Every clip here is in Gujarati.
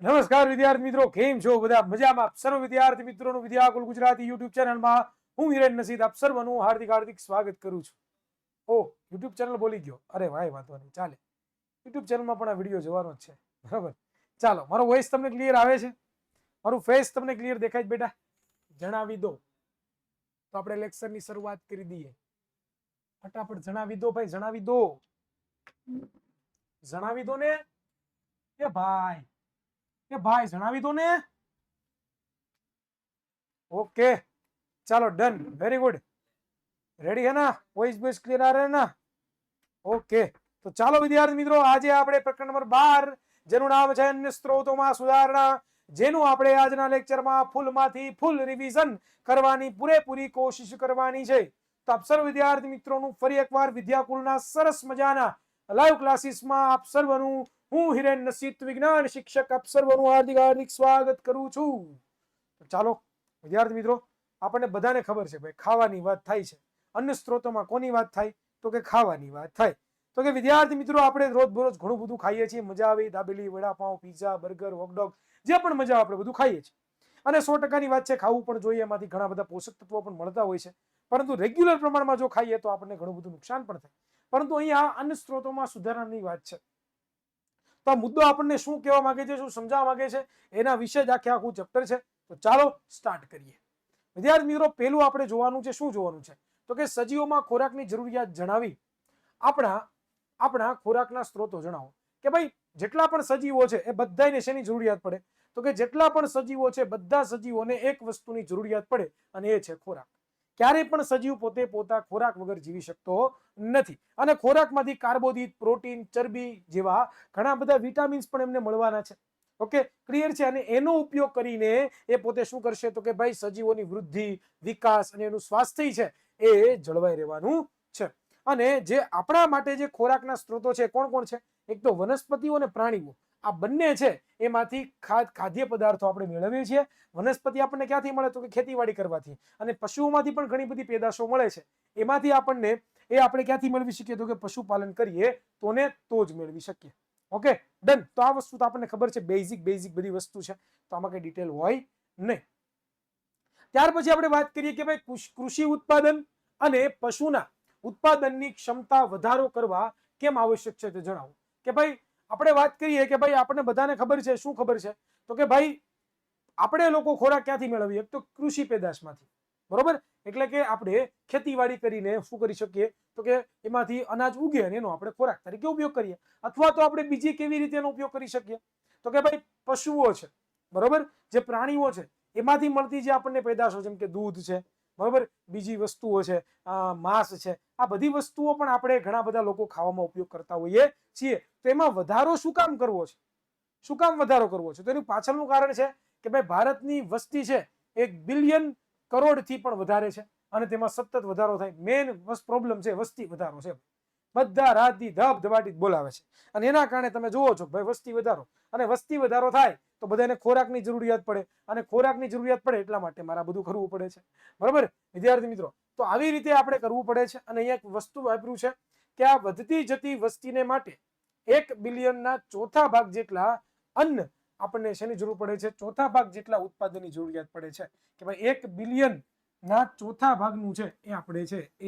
નમસ્કાર વિદ્યાર્થી મિત્રો, કેમ છો બધા? મજામાં? સર્વ વિદ્યાર્થી મિત્રોનું વિદ્યાકુલ ગુજરાતી યુટ્યુબ ચેનલમાં હું હિરેન નસીદ આપ સર્વનું હાર્દિક હાર્દિક સ્વાગત કરું છું. ઓ યુટ્યુબ ચેનલ બોલી ગયો, અરે ભાઈ વાંધો નહીં, ચાલે. યુટ્યુબ ચેનલમાં પણ આ વિડીયો જોવાનો જ છે, બરાબર? ચાલો, મારો વોઇસ તમને ક્લિયર આવે છે? મારું ફેસ તમને ક્લિયર દેખાય છે બેટા? જણાવી દો તો આપણે લેક્ચરની શરૂઆત કરી દઈએ. ફટાફટ જણાવી દો ભાઈ, જણાવી દો, જણાવી દો ને એ ભાઈ, કે ભાઈ જણાવી દો ને. ओके चलो डन, वेरी गुड, रेडी है ना? वॉइस क्लियर आ रहा है ना? ओके, तो ચાલો વિદ્યાર્થી મિત્રો, આજે આપણે પ્રકરણ નંબર 12 જેનું નામ છે અન્ય સ્ત્રોતોમાં સુધારણા, જેનું આપણે આજના લેક્ચરમાં ફૂલમાંથી ફૂલ રિવિઝન કરવાની પૂરેપૂરી કોશિશ કરવાની છે. તો આપ સર્વ વિદ્યાર્થી મિત્રોનું ફરી એકવાર વિદ્યાકુલના સરસ મજાના લાઈવ ક્લાસીસમાં આપ સર્વનું હું હિરેન નસીદ વિજ્ઞાન શિક્ષક આપ સર્વનું હાર્દિક હાર્દિક સ્વાગત કરું છું. તો ચાલો વિદ્યાર્થી મિત્રો, આપણને બધાને ખબર છે ભાઈ, ખાવાની વાત થાય છે. અન્ય સ્ત્રોતોમાં કોની વાત થાય? તો કે ખાવાની વાત થાય. તો કે વિદ્યાર્થી મિત્રો, આપણે રોજ ઘણું બધું ખાઈએ છીએ, મજા આવી, dabeli, vada pav, pizza, burger, hot dog, જે પણ મજા આપણે બધું ખાઈએ છીએ. અને 100% ની વાત છે, ખાવું પણ જોઈએ, એમાંથી ઘણા બધા પોષક તત્વો પણ મળતા હોય છે. પરંતુ રેગ્યુલર પ્રમાણમાં જો ખાઈએ તો આપણને ઘણું બધું નુકસાન પણ થાય. પરંતુ અહીંયા અન્ય સ્ત્રોતોમાં સુધારણાની વાત છે. તો આ મુદ્દો આપણને શું કહેવા માંગે છે, શું સમજાવવા માંગે છે, એના વિશે જ આખું ચેપ્ટર છે. તો ચાલો સ્ટાર્ટ કરીએ. વિદ્યાર્થી મિત્રો, પહેલું આપણે જોવાનું છે, શું જોવાનું છે? તો કે સજીવોમાં ખોરાકની જરૂરિયાત જણાવી આપણા ખોરાકના સ્ત્રોતો જણાવો. કે ભાઈ જેટલા પણ સજીવો છે એ બધાને શેની જરૂરિયાત પડે? તો કે જેટલા પણ સજીવો છે બધા સજીવોને એક વસ્તુની જરૂરિયાત પડે, અને એ છે ખોરાક. ક્યારેય પણ સજીવ પોતે પોતા ખોરાક વગર જીવી શકતો નથી. અને ખોરાકમાંથી કાર્બોદિત, પ્રોટીન, ચરબી જેવા ઘણા બધા વિટામિન્સ પણ એમને મળવાના છે. ઓકે, ક્લિયર છે? અને એનો ઉપયોગ કરીને એ પોતે શું કરશે? તો કે ભાઈ સજીવોની વૃદ્ધિ, વિકાસ અને એનું સ્વાસ્થ્ય છે એ જળવાઈ રહેવાનું છે. અને જે આપણા માટે જે ખોરાકના સ્ત્રોતો છે, કોણ કોણ છે? એક તો વનસ્પતિઓ અને પ્રાણીઓ. આ બંને છે એમાંથી ખાદ્ય પદાર્થો આપણે મેળવીએ છીએ. વનસ્પતિ આપણને ક્યાંથી મળે? તો કે ખેતીવાડી કરવાથી. અને પશુઓમાંથી પણ ઘણી બધી પેદાશો મળે છે. એમાંથી આપણને આપણે ક્યાંથી મેળવી શકીએ? તો કે પશુપાલન કરીએ તો જ મેળવી શકીએ. Okay done. તો આ વસ્તુ તો આપણને ખબર છે, બેઝિક બધી વસ્તુ છે, તો આમાં કઈ ડિટેલ હોય નહીં. ત્યાર પછી આપણે વાત કરીએ કે ભાઈ કૃષિ ઉત્પાદન અને પશુના ઉત્પાદનની ક્ષમતા વધારો કરવા કેમ આવશ્યક છે તે જણાવો. કે ભાઈ આપણે વાત કરીએ કે ભાઈ આપણને બધાને ખબર છે, શું ખબર છે? તો કે ભાઈ આપણે લોકો ખોરાક ક્યાંથી મેળવીએ? એક તો કૃષિ પેદાશમાંથી, બરોબર? એટલે કે આપણે ખેતીવાડી કરીને શું કરી શકીએ? તો કે એમાંથી અનાજ ઉગે અને એનો આપણે ખોરાક તરીકે ઉપયોગ કરીએ. અથવા તો આપણે બીજી કેવી રીતે એનો ઉપયોગ કરી શકીએ? તો કે ભાઈ પશુઓ છે, બરોબર, જે પ્રાણીઓ છે, એમાંથી મળતી જે આપણને પેદાશો, જેમ કે દૂધ છે, બરોબર, બીજી વસ્તુઓ છે, માંસ છે, આ બધી વસ્તુઓ પણ આપણે ઘણા બધા લોકો ખાવામાં ઉપયોગ કરતા હોઈએ છીએ. તો એમાં વધારો શું કામ કરવો છે? શું કામ વધારો કરવો છે? તો એનું પાછળનું કારણ છે કે ભાઈ ભારતની વસ્તી છે 1 બિલિયન કરોડથી પણ વધારે છે, અને તેમાં સતત વધારો થાય. મેઇન પ્રોબ્લેમ છે વસ્તી વધારો છે. બધા રાતથી ધબધબાટી બોલાવે છે, અને એના કારણે તમે જુઓ છો ભાઈ વસ્તી વધારો, અને વસ્તી વધારો થાય તો બધાને ખોરાકની જરૂરિયાત પડે, અને ખોરાકની જરૂરિયાત પડે એટલા માટે મારા બધું કરવું પડે છે, બરોબર વિદ્યાર્થી મિત્રો? તો આવી રીતે આપણે કરવું પડે છે. અને અહીંયા એક વસ્તુ વાપર્યું છે કે આ વધતી જતી વસ્તીને માટે 1 બિલિયનના ચોથા ભાગ જેટલા અન્ન આપણને શેની જરૂર પડે છે? ચોથા ભાગ જેટલા ઉત્પાદનની જરૂરિયાત પડે છે. કે ભાઈ 1 બિલિયન ના ચોથા ભાગનું છે એ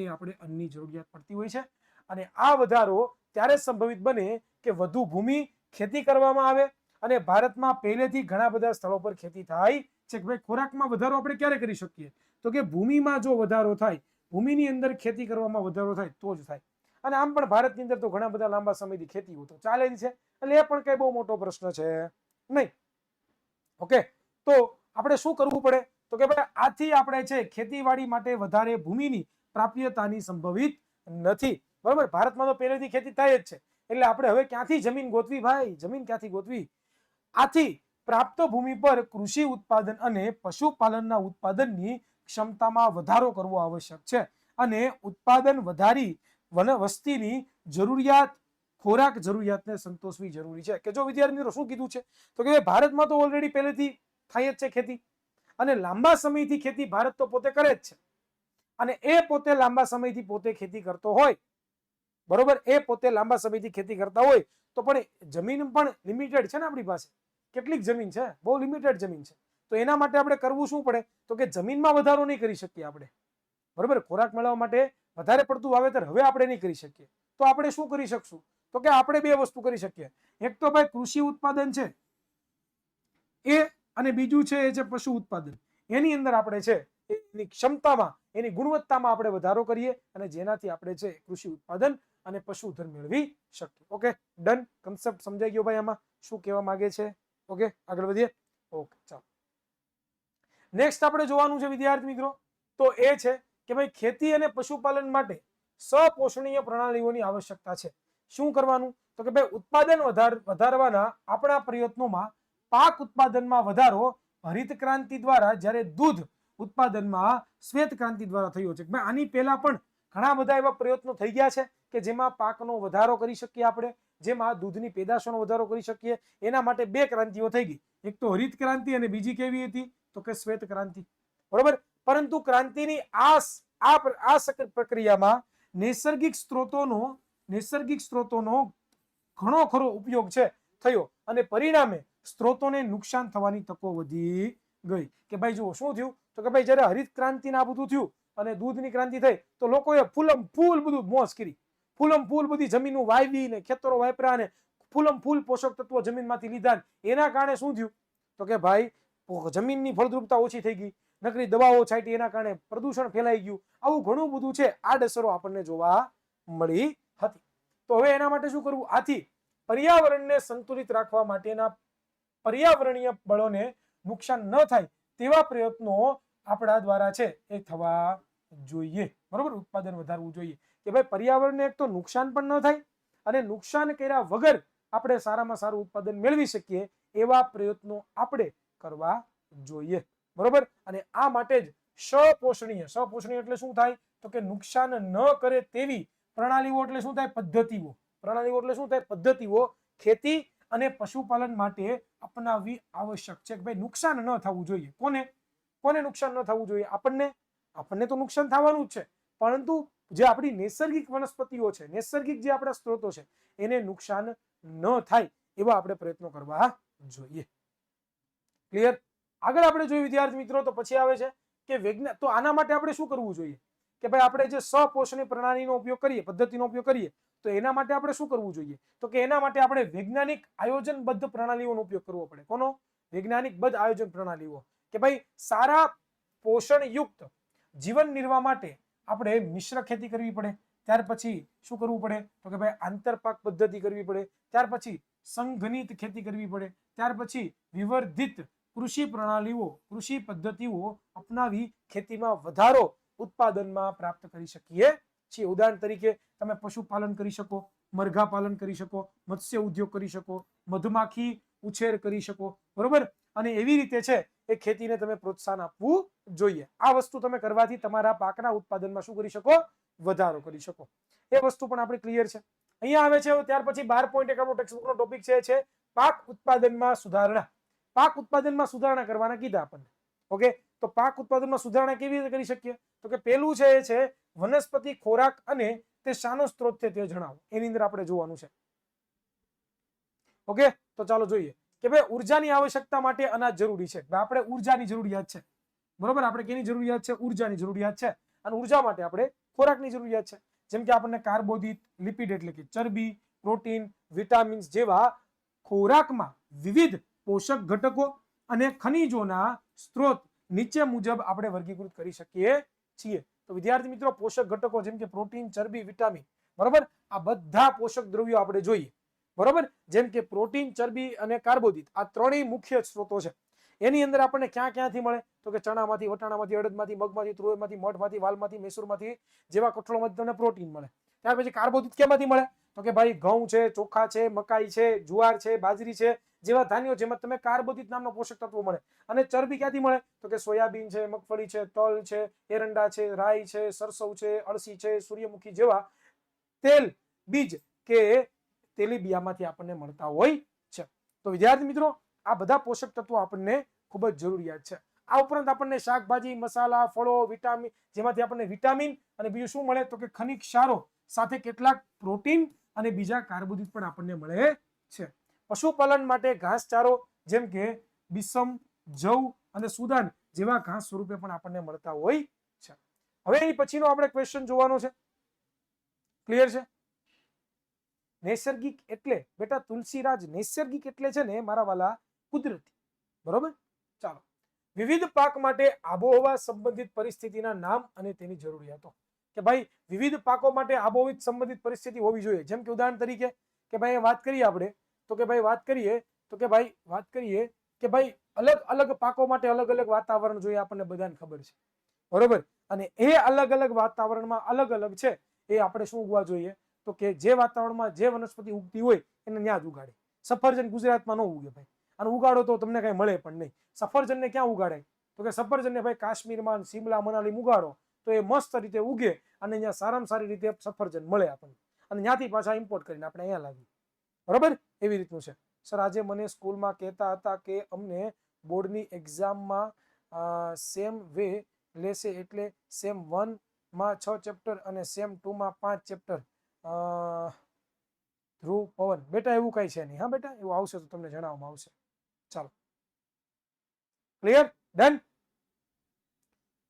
આપણે અન્નની જરૂરિયાત પડતી હોય છે. અને આ વધારો ત્યારે સંભવિત બને કે વધુ ભૂમિ ખેતી કરવામાં આવે. અને ભારતમાં પહેલેથી ઘણા બધા સ્થળો પર ખેતી થાય છે. કે ભાઈ ખોરાકમાં વધારો આપણે ક્યારે કરી શકીએ? તો કે ભૂમિમાં જો વધારો થાય, ભૂમિની અંદર ખેતી કરવામાં વધારો થાય તો જ થાય. અને આમ પણ ભારતની અંદર તો ઘણા બધા લાંબા સમયથી ખેતી તો ચાલે જ છે, એટલે એ પણ કઈ બહુ મોટો પ્રશ્ન છે નહીં. ઓકે, તો આપણે શું કરવું પડે? તો કે ભાઈ આથી આપણે છે ખેતીવાડી માટે વધારે ભૂમિની પ્રાપ્યતાની સંભવિત નથી, બરોબર? ભારતમાં તો પહેલેથી ખેતી થાય જ છે, એટલે આપણે હવે ક્યાંથી જમીન ગોતવી ભાઈ? જમીન ક્યાંથી ગોતવી? આથી પ્રાપ્ત ભૂમિ પર કૃષિ ઉત્પાદન અને પશુપાલનના ઉત્પાદનની ક્ષમતામાં વધારો કરવો આવશ્યક છે. અને ઉત્પાદન વધારી વસ્તીની જરૂરિયાત, ખોરાક જરૂરિયાતને સંતોષવી જરૂરી છે. કે જો વિદ્યાર્થી મિત્રો શું કીધું છે? તો કે ભારતમાં તો ઓલરેડી પહેલેથી થાય જ છે ખેતી, અને લાંબા સમયથી ખેતી ભારત તો પોતે કરે જ છે. અને એ પોતે લાંબા સમયથી પોતે ખેતી કરતો હોય, બરોબર, એ પોતે લાંબા સમયથી ખેતી કરતા હોય તો પણ જમીન પણ લિમિટેડ છે ને આપણી પાસે. કેટલીક જમીન છે, બહુ લિમિટેડ જમીન છે. તો એના માટે આપણે કરવું શું પડે તો કે જમીનમાં વધારો નહીં કરી શકીએ આપણે, બરોબર. ખોરાક મેળવવા માટે વધારે પડતું વાવેતર હવે આપણે નહીં કરી શકીએ. તો આપણે શું કરી શકશું તો કે આપણે બે વસ્તુ કરી શકીએ. એક તો ભાઈ કૃષિ ઉત્પાદન છે એ, અને બીજું છે એ છે પશુ ઉત્પાદન. એની અંદર આપણે છે એની ક્ષમતામાં, એની ગુણવત્તામાં આપણે વધારો કરીએ અને જેનાથી આપણે છે કૃષિ ઉત્પાદન અને પશુધન મેળવી શકીએ. Okay, done. કન્સેપ્ટ સમજાઈ ગયો ભાઈ, આમાં શું કહેવા માંગે છે. ઓકે, આગળ વધીએ. ઓકે, ચાલો. નેક્સ્ટ આપણે જોવાનું છે વિદ્યાર્થી મિત્રો, તો એ છે કે ભાઈ ખેતી અને પશુપાલન માટે સપોષણીય પ્રણાલીઓની આવશ્યકતા છે. શું કરવાનું તો કે ભાઈ ઉત્પાદન વધારવાના આપણા પ્રયત્નોમાં પાક ઉત્પાદનમાં વધારો હરિત ક્રાંતિ દ્વારા, જ્યારે દૂધ ઉત્પાદનમાં શ્વેત ક્રાંતિ દ્વારા થયો છે. આની પહેલા પણ ઘણા બધા એવા પ્રયત્નો થઈ ગયા છે કે જેમાં પાકનો વધારો કરી શકીએ આપણે, જેમાં દૂધની પેદાશોનો વધારો કરી શકીએ. એના માટે બે ક્રાંતિઓ થઈ ગઈ, એક તો હરિત ક્રાંતિ અને બીજી કેવી હતી તો કે શ્વેત ક્રાંતિ, બરોબર. પરંતુ ક્રાંતિની આ પ્રક્રિયામાં નૈસર્ગિક સ્ત્રોતોનો ઘણો ખરો ઉપયોગ છે થયો અને પરિણામે સ્ત્રોતોને નુકસાન થવાની તકો વધી ગઈ. કે ભાઈ જુઓ શું થયું તો કે ભાઈ જ્યારે હરિત ક્રાંતિ આ બધું થયું અને દૂધની ક્રાંતિ થઈ તો લોકોએ ફૂલમ ફૂલ બધું મોજ કરી, ફૂલમ ફૂલ બધી જમીનો વાવી ને ખેતરો વાપર્યા ને ફૂલમ ફૂલ પોષક તત્વો જમીનમાંથી લીધા. એના કારણે શું થયું તો કે ભાઈ જમીનની ફળદ્રુપતા ઓછી થઈ ગઈ, નકરી દવાઓ છાંટી એના કારણે પ્રદૂષણ ફેલાઈ ગયું. આવું ઘણું બધું છે આડઅસરો આપણને જોવા મળી હતી. તો હવે એના માટે શું કરવું, આથી પર્યાવરણને સંતુલિત રાખવા માટેના પર્યાવરણીય બળોને નુકસાન ન થાય તેવા પ્રયત્નો આપણા દ્વારા છે એ થવા જોઈએ, બરોબર. ઉત્પાદન વધારવું જોઈએ કે ભાઈ પર્યાવરણને એક તો નુકસાન પણ ન થાય અને નુકસાન કર્યા વગર આપણે સારામાં સારું ઉત્પાદન મેળવી શકીએ એવા પ્રયત્નો આપણે કરવા જોઈએ, બરોબર. અને આ માટે જ સપોષણીય એટલે શું થાય તો કે નુકસાન ન કરે તેવી પ્રણાલીઓ એટલે શું થાય પદ્ધતિઓ, પ્રણાલીઓ એટલે શું થાય પદ્ધતિઓ ખેતી અને પશુપાલન માટે અપનાવવી આવશ્યક છે. કે ભાઈ નુકસાન ન થવું જોઈએ. કોને નુકસાન ન થવું જોઈએ? આપણને તો નુકસાન થવાનું જ છે, પરંતુ જે આપણી નૈસર્ગિક વનસ્પતિઓ છે, નૈસર્ગિક જે આપણા સ્ત્રોતો છે એને નુકસાન ન થાય એવા આપણે પ્રયત્નો કરવા જોઈએ. ક્લિયર? આગળ આપણે જોઈએ વિદ્યાર્થી મિત્રો તો પછી આવે છે કે વિજ્ઞાન. તો આના માટે આપણે શું કરવું જોઈએ કે ભાઈ આપણે જે સપોષણી પ્રણાલીનો ઉપયોગ કરીએ, પદ્ધતિનો ઉપયોગ કરીએ, તો એના માટે આપણે શું કરવું જોઈએ તો કે એના માટે આપણે વૈજ્ઞાનિક આયોજનબદ્ધ પ્રણાલીઓનો ઉપયોગ કરવો પડે. કોનો? વૈજ્ઞાનિકબદ્ધ આયોજન પ્રણાલીઓ. કે ભાઈ સારા પોષણયુક્ત જીવન નિર્વાહ માટે આપણે મિશ્ર ખેતી કરવી પડે. ત્યાર પછી શું કરવું પડે તો કે ભાઈ આંતરપાક પદ્ધતિ કરવી પડે. ત્યાર પછી સંઘનિત ખેતી કરવી પડે. ત્યાર પછી વિવર્ધિત કૃષિ પ્રણાલીઓ, કૃષિ પદ્ધતિઓ અપનાવી ખેતીમાં વધારો ઉત્પાદનમાં પ્રાપ્ત કરી શકીએ છીએ. ઉદાહરણ તરીકે તમે પશુપાલન કરી શકો, મરઘા પાલન કરી શકો, મત્સ્ય ઉદ્યોગ કરી શકો, મધમાખી ઉછેર કરી શકો, બરોબર. અને એવી રીતે છે એ ખેતીને તમે પ્રોત્સાહન આપવું જોઈએ. આ વસ્તુ તમે કરવાથી તમારા પાકના ઉત્પાદનમાં શું કરી શકો? વધારો કરી શકો. એ વસ્તુ પણ આપણે ક્લિયર છે. અહીંયા આવે છે ત્યાર પછી 12.1 આપણો ટેક્સ્ટબુકનો ટોપિક છે પાક ઉત્પાદનમાં સુધારણા. પાક ઉત્પાદનમાં સુધારણા કરવાના કીધા આપણને. ઓકે, તો પાક ઉત્પાદનમાં સુધારણા કેવી રીતે કરી શકીએ તો કે પહેલું છે એ છે વનસ્પતિ ખોરાક અને તે શાનો સ્ત્રોત છે તે જણાવો. એની અંદર આપણે જોવાનું છે. ઓકે, તો ચાલો જોઈએ કે ભાઈ ઉર્જાની આવશ્યકતા માટે અનાજ જરૂરી છે. આપણે ઉર્જાની જરૂરિયાત છે, બરોબર. આપણે કેની જરૂરિયાત છે? ઉર્જાની જરૂરિયાત છે. અને ઉર્જા માટે આપણે ખોરાકની જરૂરિયાત છે. જેમ કે આપણને કાર્બોદિત, લિપિડ એટલે કે ચરબી, પ્રોટીન, વિટામિન્સ જેવા ખોરાકમાં વિવિધ પોષક ઘટકો અને ખનિજોના સ્ત્રોત નીચે મુજબ આપણે વર્ગીકૃત કરી શકીએ છીએ. તો વિદ્યાર્થી મિત્રો પોષક ઘટકો જેમ કે પ્રોટીન, ચરબી, વિટામિન, બરોબર, આ બધા પોષક દ્રવ્યો આપણે જોઈએ, બરોબર. જેમ કે પ્રોટીન, ચરબી અને કાર્બોદિત આ ત્રણેય મુખ્ય સ્ત્રોતો છે. એની અંદર આપણને ક્યાંથી મળે તો કે ચણામાંથી, વટાણામાંથી, અડદમાંથી, મગમાંથી, તુવેરમાંથી, મઠમાંથી, વાલમાંથી, મૈસૂરમાંથી જેવા કઠોળમાંથી તમને પ્રોટીન મળે. ત્યાર પછી કાર્બોદિત કેમાંથી મળે તો કે ભાઈ ઘઉં છે, ચોખા છે, મકાઈ છે, જુવાર છે, બાજરી છે જેવા ધાન્યો જેમાં તમે કાર્બોદિત નામનો પોષક તત્વો મળે. અને ચરબી ક્યાંથી મળે તો કે સોયાબીન છે, મગફળી છે, તલ છે, એરંડા છે, રાઈ છે, સરસવ છે, અળસી છે, સૂર્યમુખી જેવા તેલ બીજ કે તેલીબિયામાંથી આપણને મળતા હોય છે. તો વિદ્યાર્થી મિત્રો આ બધા પોષક તત્વો આપણને ખૂબ જ જરૂરિયાત છે. આ ઉપરાંત આપણને શાકભાજી, મસાલા, ફળો, વિટામિન જેમાંથી આપણને વિટામિન અને બીજું શું મળે તો કે ખનિજ ક્ષારો સાથે કેટલાક પ્રોટીન અને બીજા કાર્બોદિત પણ આપણને મળે છે. પશુપાલન માટે ઘાસચારો જેમ કે બીસમ, જવ અને સુદાન જેવા ઘાસ સ્વરૂપે પણ આપણને મળતા હોય છે. હવે એની પછીનો આપણે ક્વેશ્ચન જોવાનો છે. ક્લિયર છે? નૈસર્ગિક એટલે બેટા તુલસીરાજ, નૈસર્ગિક એટલે છે ને મારા વાલા કુદરતી. બરોબર? ચાલો. વિવિધ પાક માટે આબોહવા સંબંધિત પરિસ્થિતિના નામ અને તેની જરૂરિયાતો. કે ભાઈ વિવિધ પાકો માટે આબોહવા સંબંધિત પરિસ્થિતિ હોવી જોઈએ. જેમ કે ઉદાહરણ તરીકે કે ભાઈ વાત કરીએ આપણે તો કે ભાઈ વાત કરીએ કે ભાઈ અલગ અલગ પાકો માટે અલગ અલગ વાતાવરણ જોઈએ, આપણને બધાને ખબર છે. બરોબર? અને એ અલગ અલગ વાતાવરણમાં અલગ અલગ છે એ આપણે શું ઉગવા જોઈએ? તો કે જે વાતાવરણમાં જે વનસ્પતિ ઉગતી હોય એને ત્યાં જ ઉગાડે. સફરજન ગુજરાતમાં ન ઉગે ભાઈ, અને ઉગાડો તો તમને કઈ મળે પણ નહીં. સફરજનને ક્યાં ઉગાડે? તો કે સફરજનને ભાઈ કાશ્મીરમાં, શિમલા, મનાલી ઉગાડો તો એ મસ્ત રીતે ઉગે અને અહીંયા સારામાં સારી રીતે સફરજન મળે આપણને, અને ત્યાંથી પાછા ઇમ્પોર્ટ કરીને આપણે અહીંયા લાવીએ. બરોબર? એવી રીતનું છે. સર આજે મને સ્કૂલમાં કહેતા હતા કે અમને બોર્ડની એક્ઝામમાં સેમ વે લેશે, એટલે સેમ 1 માં 6 ચેપ્ટર અને સેમ 2 માં 5 ચેપ્ટર. ધ્રુવ પવન બેટા એવું કઈ છે નહીં. હા બેટા, એવું આવશે તો તમને જણાવવામાં આવશે. ચાલો, ક્લિયર? ડન?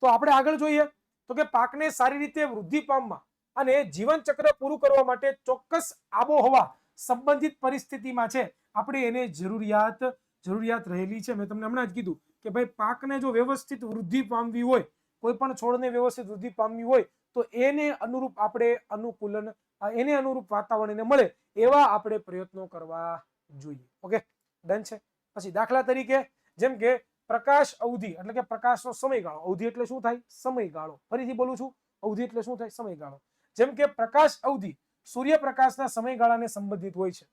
તો આપણે આગળ જોઈએ તો કે પાકને સારી રીતે વૃદ્ધિ પામવા અને જીવન ચક્ર પૂરું કરવા માટે ચોક્કસ આબોહવા સંબંધિત પરિસ્થિતિમાં છે આપણે એને જરૂરિયાત રહેલી છે. મેં તમને હમણાં જ કીધું કે ભાઈ પાકને જો વ્યવસ્થિત વૃદ્ધિ પામવી હોય, કોઈ પણ છોડને વ્યવસ્થિત વૃદ્ધિ પામવી હોય તો એને અનુરૂપ આપણે એને અનુરૂપ વાતાવરણ એને મળે એવા આપણે પ્રયત્નો કરવા જોઈએ. ઓકે, ડન છે? પછી દાખલા તરીકે જેમ કે પ્રકાશ અવધિ એટલે કે પ્રકાશનો સમયગાળો. અવધિ એટલે શું થાય? સમયગાળો. ફરીથી બોલું છું, અવધિ એટલે શું થાય? સમયગાળો. જેમ કે પ્રકાશ અવધિ સૂર્યપ્રકાશના સમયગાળાને સંબંધિત હોય છે.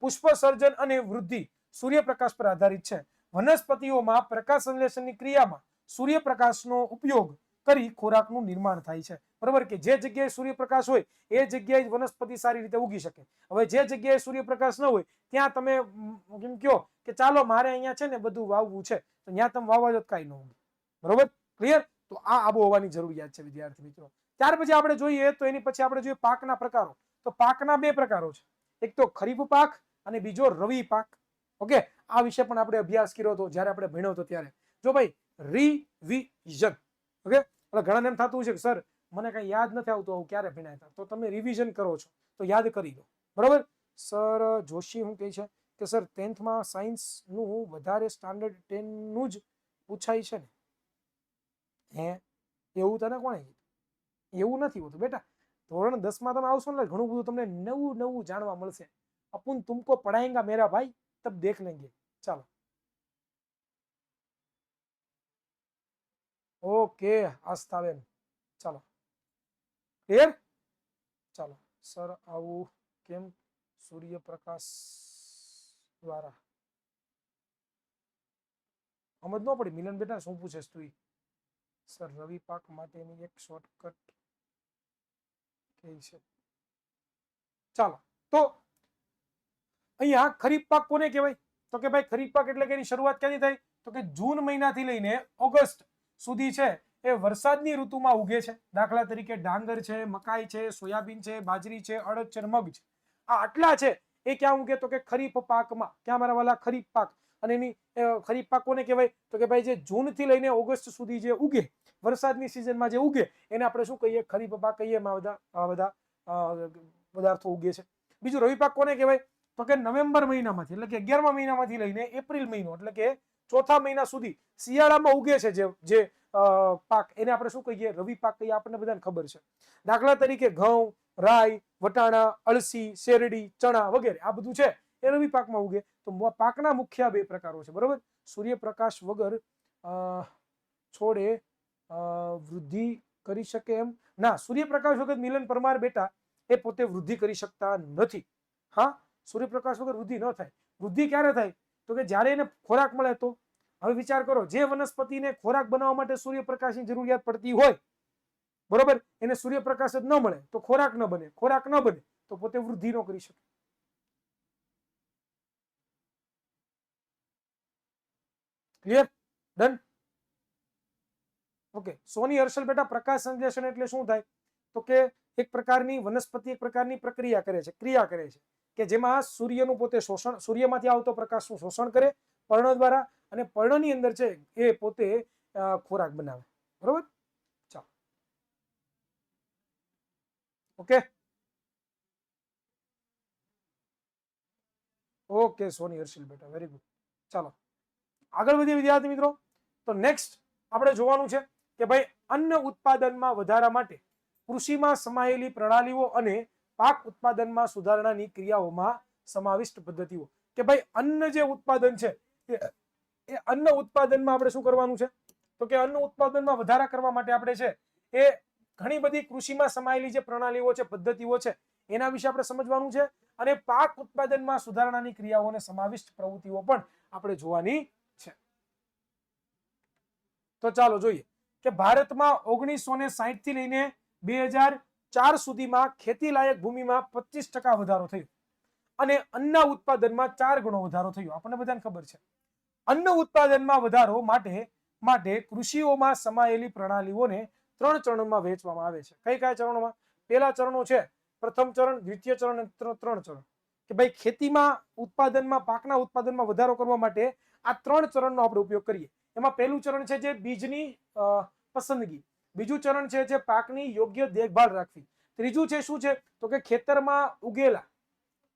પુષ્પ સર્જન અને વૃદ્ધિ સૂર્યપ્રકાશ પર આધારિત છે. વનસ્પતિઓમાં પ્રકાશ સંશ્લેષણની ક્રિયામાં સૂર્યપ્રકાશનો ઉપયોગ કરી ખોરાકનું નિર્માણ થાય છે. બરોબર? કે જે જગ્યાએ સૂર્યપ્રકાશ હોય એ જગ્યાએ વનસ્પતિ સારી રીતે ઉગી શકે. હવે જે જગ્યાએ સૂર્યપ્રકાશ ન હોય ત્યાં તમે એમ કહો કે ચાલો મારે અહીંયા છે ને બધું વાવવું છે, તો ત્યાં તમે વાવવા જો કઈ ન ઉગે. બરોબર? ક્લિયર? તો આ આબોહવાની જરૂરિયાત છે વિદ્યાર્થી મિત્રો. ત્યાર પછી આપણે જોઈએ તો એની પછી આપણે જોઈએ પાકના પ્રકારો. તો પાકના બે પ્રકારો છે, એક તો ખરીફ પાક અને બીજો રવિ પાક. ઓકે, આ વિશે પણ આપણે અભ્યાસ કર્યો હતો જ્યારે આપણે ભણ્યો હતો ત્યારે. જો ભાઈ રિવિઝન. ઓકે, એટલે ઘણાને એમ થતું છે કે સર મને કઈ યાદ નથી આવતું, આવું ક્યારે ભણ્યા હતા. તો તમે રિવિઝન કરો છો તો યાદ કરી લો. બરોબર? સર જોશી શું કહે છે કે સર 10th માં સાયન્સનું વધારે સ્ટાન્ડર્ડ 10 નું જ પૂછાય છે ને? હે, એવું તને કોણે કીધું? એવું નથી હોતું બેટા. ધોરણ 10 માં તમે આવશો ને ઘણું બધું તમને નવું નવું જાણવા મળશે. અપુન તુમકો પढ़ाएगा मेरा भाई, तब देख लेंगे. ચાલો, ઓકે આસ્થાબેન, ચાલો ક્લિયર? ચાલો સર આવું કેમ? સૂર્યપ્રકાશ દ્વારા સમજ ન પડી. મિલન બેટા શું પૂછેસ તું? સર રવિ પાક માટેની એક શોર્ટકટ કઈ છે? ચાલો, તો અહીંયા ખરીફ પાક કોને કહેવાય? તો કે ભાઈ ખરીફ પાક એટલે કે એની શરૂઆત ક્યાંથી થાય? તો કે જૂન મહિનાથી લઈને ઓગસ્ટ સુધી છે એ વરસાદની ઋતુમાં ઉગે છે. દાખલા તરીકે ડાંગર છે, મકાઈ છે, સોયાબીન છે, બાજરી છે, અડદ છે, મગ છે. આ આટલા છે એ ક્યાં ઉગે? તો કે ખરીફ પાકમાં. ક્યાં મારા વાલા? ખરીફ પાક. અને એની ખરીફ પાક કોને કહેવાય? તો કે ભાઈ જે જૂન થી લઈને ઓગસ્ટ સુધી જે ઉગે, વરસાદની સિઝનમાં જે ઉગે એને આપણે શું કહીએ? ખરીફ પાક કહીએ. એમાં બધા પદાર્થો ઉગે છે. બીજું રવિ પાક કોને કહેવાય? તો કે નવેમ્બર મહિનામાંથી એટલે કે 11મા મહિનામાંથી લઈને એપ્રિલ મહિનો એટલે કે ચોથા મહિના સુધી શિયાળામાં ઉગે છે જે પાક, એને આપણે શું કહીએ? રવિ પાક કહીએ. આપણને બધાને ખબર છે. દાખલા તરીકે ઘઉં, રાઈ, વટાણા, અળસી, શેરડી, ચણા વગેરે આ બધું છે એ રવિ પાકમાં ઉગે. તો પાકના મુખ્ય બે પ્રકારો છે. બરોબર? સૂર્યપ્રકાશ વગર છોડે વૃદ્ધિ કરી શકે એમ ના. સૂર્યપ્રકાશ વગર મિલન પરમાર બેટા એ પોતે વૃદ્ધિ કરી શકતા નથી. હા, સૂર્યપ્રકાશ વગર વૃદ્ધિ ન થાય. વૃદ્ધિ ક્યારે થાય? તો કે જ્યારે એને ખોરાક મળે તો. હવે વિચાર કરો, જે વનસ્પતિને ખોરાક બનાવવા માટે સૂર્યપ્રકાશની જરૂરિયાત પડતી હોય, બરોબર, એને સૂર્યપ્રકાશ જ ન મળે તો ખોરાક ન બને. ખોરાક ન બને તો પોતે વૃદ્ધિ ન કરી શકે. ક્લિયર? ડન? ઓકે. સોની હર્ષલ બેટા પ્રકાશ સંશ્લેષણ એટલે શું થાય? તો કે એક પ્રકારની વનસ્પતિ એક પ્રકારની ક્રિયા કરે છે કે જેમાં સૂર્યનું પોતે શોષણ, સૂર્યમાંથી આવતો પ્રકાશનું શોષણ કરે પર્ણ દ્વારા, અને પર્ણની અંદર છે એ પોતે ખોરાક બનાવે. બરોબર, ચાલો ઓકે ઓકે સોની હર્ષિલ બેટા, વેરી ગુડ. ચાલો આગળ વધીએ વિદ્યાર્થી મિત્રો. તો નેક્સ્ટ આપણે જોવાનું છે કે ભાઈ અન્ન ઉત્પાદનમાં વધારા માટે કૃષિમાં સમાયેલી પ્રણાલીઓ અને પાક ઉત્પાદનમાં સુધારણાની ક્રિયાઓમાં સમાવિષ્ટ પદ્ધતિઓ. કે ભાઈ અન્ન જે ઉત્પાદન છે એ અન્ન ઉત્પાદનમાં આપણે શું કરવાનું છે, તો કે અન્ન ઉત્પાદનમાં વધારા કરવા માટે આપણે છે એ ઘણી બધી કૃષિમાં સમાયેલી જે પ્રણાલીઓ છે, પદ્ધતિઓ છે, એના વિશે આપણે સમજવાનું છે. અને પાક ઉત્પાદનમાં સુધારણાની ક્રિયાઓને સમાવિષ્ટ પ્રવૃત્તિઓ પણ આપણે જોવાની છે. તો ચાલો જોઈએ કે ભારતમાં 1960 થી લઈને 2004 સુધીમાં ખેતી લાયક ભૂમિમાં 25% વધારો થયો અને અન્ન ઉત્પાદનમાં 4 ગણો વધારો થયો. આપણને બધાને ખબર છે. અન્ન ઉત્પાદનમાં વધારો માટે કૃષિઓમાં સમાયેલી પ્રણાલીઓને 3 ચરણોમાં વહેંચવામાં આવે છે. કઈ કયા ચરણોમાં? પહેલા ચરણો છે પ્રથમ ચરણ, દ્વિતીય ચરણ અને 3 ચરણ. કે ભાઈ ખેતીમાં ઉત્પાદનમાં, પાકના ઉત્પાદનમાં વધારો કરવા માટે આ 3 ચરણનો આપણે ઉપયોગ કરીએ. એમાં પહેલું ચરણ છે જે બીજની પસંદગી, બીજું ચરણ છે જે પાકની યોગ્ય દેખભાળ રાખવી, ત્રીજું છે શું છે તો કે ખેતરમાં ઉગેલા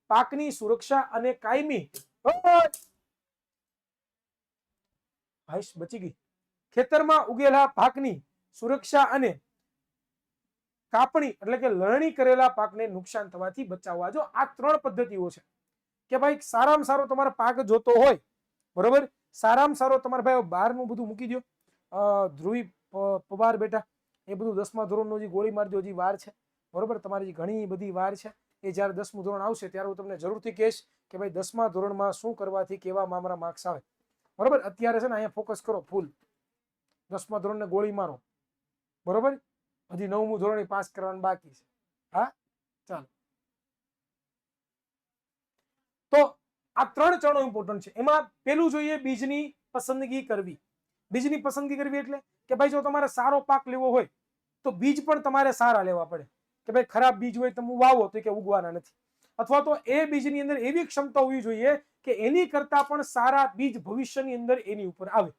પાકની સુરક્ષા અને કાયમી બચી ગઈ ખેતરમાં ઉગેલા પાકની સુરક્ષા અને કાપણી એટલે કે લણણી કરેલા પાકને નુકસાન થવાથી બચાવવા. જો આ 3 પદ્ધતિઓ છે કે ભાઈ સારામાં સારો તમારો પાક જોતો હોય, બરોબર, સારામાં સારો તમારા ભાઈ બહારનું બધું મૂકી દો, ધ્રુવી પવાર બેટા, એ બધું 10મા ધોરણનો જે ગોળી મારજો, હજી વાર છે, બરોબર, તમારી ઘણી બધી વાર છે. એ જ્યારે 10મું ધોરણ આવશે ત્યારે હું તમને જરૂરથી કહીશ કે ભાઈ 10મા ધોરણમાં શું કરવાથી કેવા મામરા માર્ક્સ આવે. બરોબર, અત્યારે છે ને અહીંયા ફોકસ કરો ફૂલ, 10મા ધોરણને ગોળી મારો, બરોબર. હજી 9મું ધોરણ પાસ કરવાનું બાકી છે. હા, ચાલો. તો આ 3 ચરણો ઇમ્પોર્ટન્ટ છે. એમાં પેલું જોઈએ બીજની પસંદગી કરવી. બીજની પસંદગી કરવી એટલે કે ભાઈ જો તમારે સારો પાક લેવો હોય તો બીજ પણ તમારે સારા લેવા પડે. કે ભાઈ ખરાબ બીજ હોય તમે વાવો તો કે ઉગવાના નથી, અથવા તો એ બીજની અંદર એવી ક્ષમતા હોવી જોઈએ કે એની કરતા પણ સારા બીજ ભવિષ્યની અંદર એની ઉપર આવે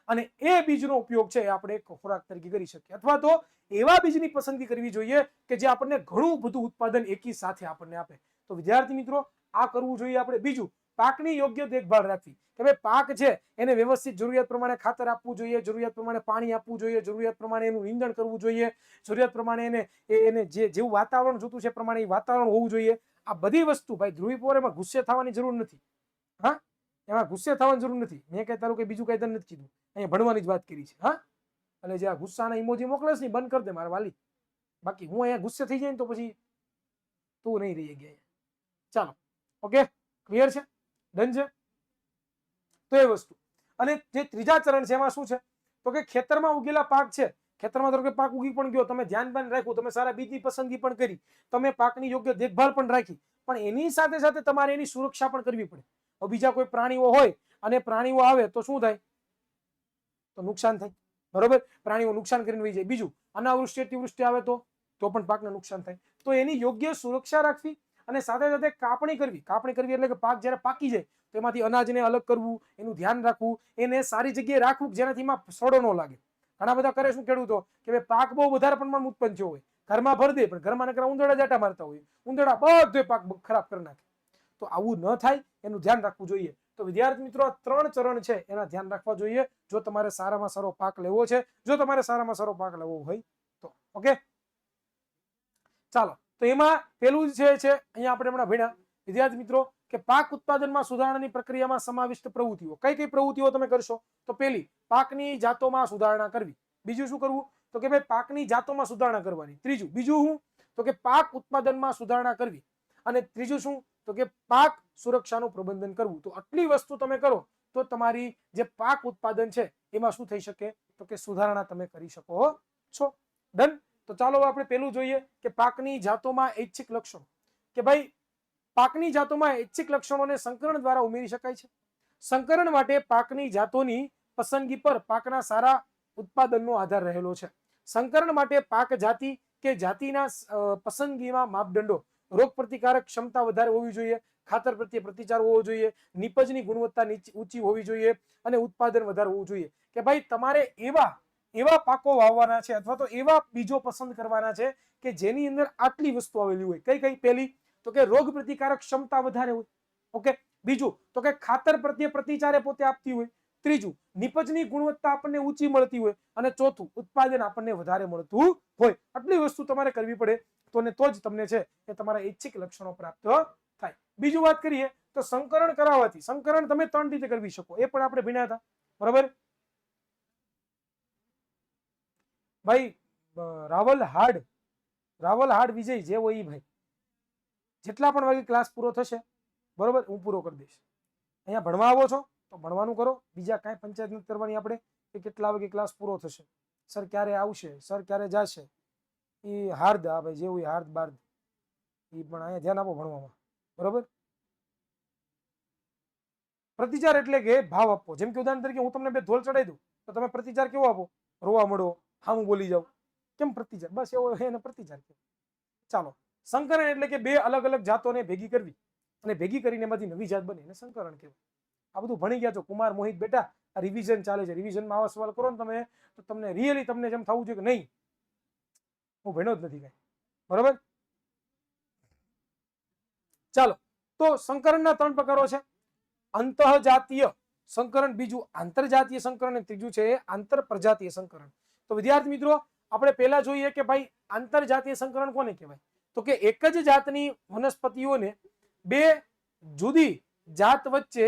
અને એ બીજનો ઉપયોગ છે આપણે ખોરાક તરીકે કરી શકીએ. અથવા તો એવા બીજની પસંદગી કરવી જોઈએ કે જે આપણને ઘણું બધું ઉત્પાદન એકી સાથે આપણને આપે. તો વિદ્યાર્થી મિત્રો આ કરવું જોઈએ આપણે. બીજું, પાકની યોગ્ય દેખભાળ રાખવી. કે ભાઈ પાક છે એને વ્યવસ્થિત જરૂરિયાત પ્રમાણે ખાતર આપવું જોઈએ, જરૂરિયાત પ્રમાણે પાણી આપવું જોઈએ, જરૂરિયાત પ્રમાણે એનું નિંદણ કરવું જોઈએ, જરૂરિયાત પ્રમાણે એને જેવું વાતાવરણ જોતું છે પ્રમાણે વાતાવરણ હોવું જોઈએ. આ બધી વસ્તુ ભાઈ ધ્રુવી પવારમાં ગુસ્સે થવાની જરૂર નથી. હા, એમાં ગુસ્સે થવાની જરૂર નથી. મેં કઈ તારું કઈ બીજું કઈ નથી કીધું, અહીંયા ભણવાની જ વાત કરી છે. હા, એટલે જે આ ગુસ્સાના ઇમોજી મોકલે છે ને બંધ કરી દે મારા વાલી. બાકી હું અહીંયા ગુસ્સે થઈ જાય ને તો પછી તું નહીં રહી ગયા. ચાલો ઓકે, ક્લિયર છે, ડન છે. તો એ વસ્તુ. અને જે ત્રીજા ચરણ છે એમાં શું છે તો કે ખેતરમાં ઉગેલા પાક છે, ખેતરમાં ધારો કે પાક ઉગી પણ ગયો, તમે ધ્યાન પણ રાખ્યું, તમે સારા બીજની પસંદગી પણ કરી, તમે પાકની યોગ્ય દેખભાળ પણ રાખી, પણ એની સાથે સાથે તમારે એની સુરક્ષા પણ કરવી પડે. બીજા કોઈ પ્રાણીઓ હોય અને પ્રાણીઓ આવે તો શું થાય, તો નુકસાન થાય, બરોબર. પ્રાણીઓ નુકસાન કરીને વહી જાય. બીજું, અનાવૃષ્ટિ અતિવૃષ્ટિ આવે તો પણ પાકને નુકસાન થાય. તો એની યોગ્ય સુરક્ષા રાખવી અને સાથે સાથે કાપણી કરવી. કાપણી કરવી એટલે કે પાક જ્યારે પાકી જાય તો એમાંથી અનાજને અલગ કરવું, એનું ધ્યાન રાખવું, એને સારી જગ્યાએ રાખવું જેનાથી એમાં સડો ન લાગે. ઘણા બધા કરે શું ખેડૂતો કે ભાઈ પાક બહુ વધારે પ્રમાણમાં ઉત્પન્ન થયો હોય, ઘરમાં ભરી દે, પણ ઘરમાં નકરા ઉંદરડા જાટા મારતા હોય, ઉંદરડા બધો પાક ખરાબ કરી નાખે. તો આવું ન થાય એનું ધ્યાન રાખવું જોઈએ. તો વિદ્યાર્થી મિત્રો આ 3 ચરણ છે એના ધ્યાન રાખવા જોઈએ જો તમારે સારામાં સારો પાક લેવો છે, જો તમારે સારામાં સારો પાક લેવો હોય તો. ઓકે, ચાલો. તો એમાં પેલું છે અહીંયા આપણે હમણાં ભણ્યા વિદ્યાર્થી મિત્રો કે પાક ઉત્પાદનમાં સુધારણાની પ્રક્રિયામાં સમાવિષ્ટ પ્રવૃત્તિઓ. કઈ કઈ પ્રવૃત્તિઓ તમે કરશો? તો પેલી, પાકની જાતોમાં સુધારણા કરવી. બીજું શું કરવું તો કે ભાઈ પાકની જાતોમાં સુધારણા કરવાની. ત્રીજું, બીજું શું તો કે પાક ઉત્પાદનમાં સુધારણા કરવી. અને ત્રીજું શું તો કે પાક સુરક્ષાનું પ્રબંધન કરવું. તો આટલી વસ્તુ તમે કરો તો તમારી જે પાક ઉત્પાદન છે એમાં શું થઈ શકે તો કે સુધારણા તમે કરી શકો છો. ડન. તો ચાલો આપણે પેલું જોઈએ કે પાકની જાતોમાં ઐચ્છિક લક્ષણો. કે ભાઈ પાકની જાતોમાં ઐચ્છિક લક્ષણોને સંકરણ દ્વારા ઉમેરી શકાય છે. સંકરણ માટે પાકની જાતોની પસંદગી પર પાકના સારા ઉત્પાદનનો આધાર રહેલો છે. સંકરણ માટે પાક જાતિ કે જાતિના પસંદગીમાં માપદંડો રોગ પ્રતિકારક ક્ષમતા વધારે હોવી જોઈએ, ખાતર પ્રત્યે પ્રતિચાર હોવો જોઈએ, નીપજની ગુણવત્તા ઊંચી હોવી જોઈએ અને ઉત્પાદન વધારે હોવું જોઈએ. કે ભાઈ તમારે એવા પાકો વાવવાના છે અથવા તો એવા બીજો પસંદ કરવાના છે કે જેની અંદર આટલી વસ્તુ આવેલી હોય. કઈ કઈ? પહેલી તો કે રોગ પ્રતિકારક ક્ષમતા વધારે હોય. ઓકે. બીજું તો કે ખાતર પ્રત્યે પ્રતિચારે પોતે આપતી હોય. ત્રીજું નીપજની ગુણવત્તા આપણને ઊંચી મળતી હોય અને ચોથું ઉત્પાદન આપણને વધારે મળતું હોય. આટલી વસ્તુ તમારે કરવી પડે તો જ તમને છે એ તમારા ઈચ્છિત લક્ષણો પ્રાપ્ત થાય. બીજું વાત કરીએ તો સંકરણ કરાવવાથી, સંકરણ તમે 3 રીતે કરવી શકો, એ પણ આપણે ભણ્યા હતા. બરાબર ભાઈ? રાવલ હાર્ડ વિજય જે હોય ભાઈ, જેટલા પણ વાગે ક્લાસ પૂરો થશે બરોબર, હું પૂરો કરી દઈશ. અહીંયા ભણવા આવો છો તો ભણવાનું કરો, બીજા કાંઈ પંચાયત નથી કરવાની આપણે કે કેટલા વાગે ક્લાસ પૂરો થશે, સર ક્યારે આવશે, સર ક્યારે જશે. એ હાર્દ, હા ભાઈ, જે હોય હાર્દ બાર્દ, એ પણ અહીંયા ધ્યાન આપો ભણવામાં. બરોબર? પ્રતિચાર એટલે કે ભાવ આપવો. જેમ કે ઉદાહરણ તરીકે હું તમને 2 ધોલ ચડાવી દઉં તો તમે પ્રતિચાર કેવો આપો? રોવા મળો, હામું બોલી જાવ. કેમ? પ્રતિચાર. બસ એવો એને પ્રતિચાર કહેવાય. ચાલો, સંકરણ એટલે કે 2 અલગ અલગ જાતોને ભેગી કરવી અને ભેગી કરીને એમાંથી નવી જાત બને એને સંકરણ કહેવાય. આ બધું ભણી ગયા છો કુમાર મોહિત બેટા, આ રિવિઝન ચાલે છે. રિવિઝનમાં આવા સવાલ કરો ને તમે તો તમને રિયલી તમને જેમ થવું જોઈએ કે નહીં હું ભણ્યો જ નથી કઈ. બરોબર? ચાલો, તો સંકરણના 3 પ્રકારો છે. અંતઃજાતીય સંકરણ, બીજું આંતરજાતીય સંકરણ અને ત્રીજું છે આંતર પ્રજાતીય સંકરણ. તો વિદ્યાર્થી મિત્રો આપણે પહેલા જોઈએ કે ભાઈ આંતરજાતીય સંકરણ કોને કહેવાય? તો કે એક જ જાતની વનસ્પતિઓને 2 જુદી જાત વચ્ચે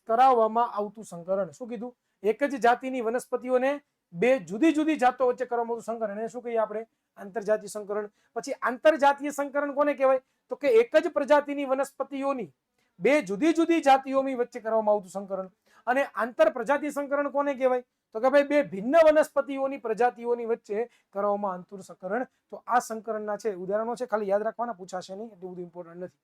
કરાવવામાં આવતું સંકરણ. શું કીધું? એક જ જાતિની વનસ્પતિઓને 2 જુદી જુદી જાતો વચ્ચે કરવામાં આવતું સંકરણ એને શું કહીએ આપણે? આંતરજાતીય સંકરણ. પછી આંતરજાતીય સંકરણ કોને કહેવાય? તો કે એક જ પ્રજાતિની વનસ્પતિઓની 2 જુદી જુદી જાતિઓની વચ્ચે કરવામાં આવતું સંકરણ. અને આંતર પ્રજાતિ સંકરણ કોને કહેવાય? તો કે ભાઈ 2 ભિન્ન વનસ્પતિઓની પ્રજાતિઓની વચ્ચે કરવામાં આવતું સંકરણ. તો આ સંકરણના છે ઉદાહરણો છે, ખાલી યાદ રાખવાના, પૂછાશે નહીં, એટલું બધું ઇમ્પોર્ટન્ટ નથી.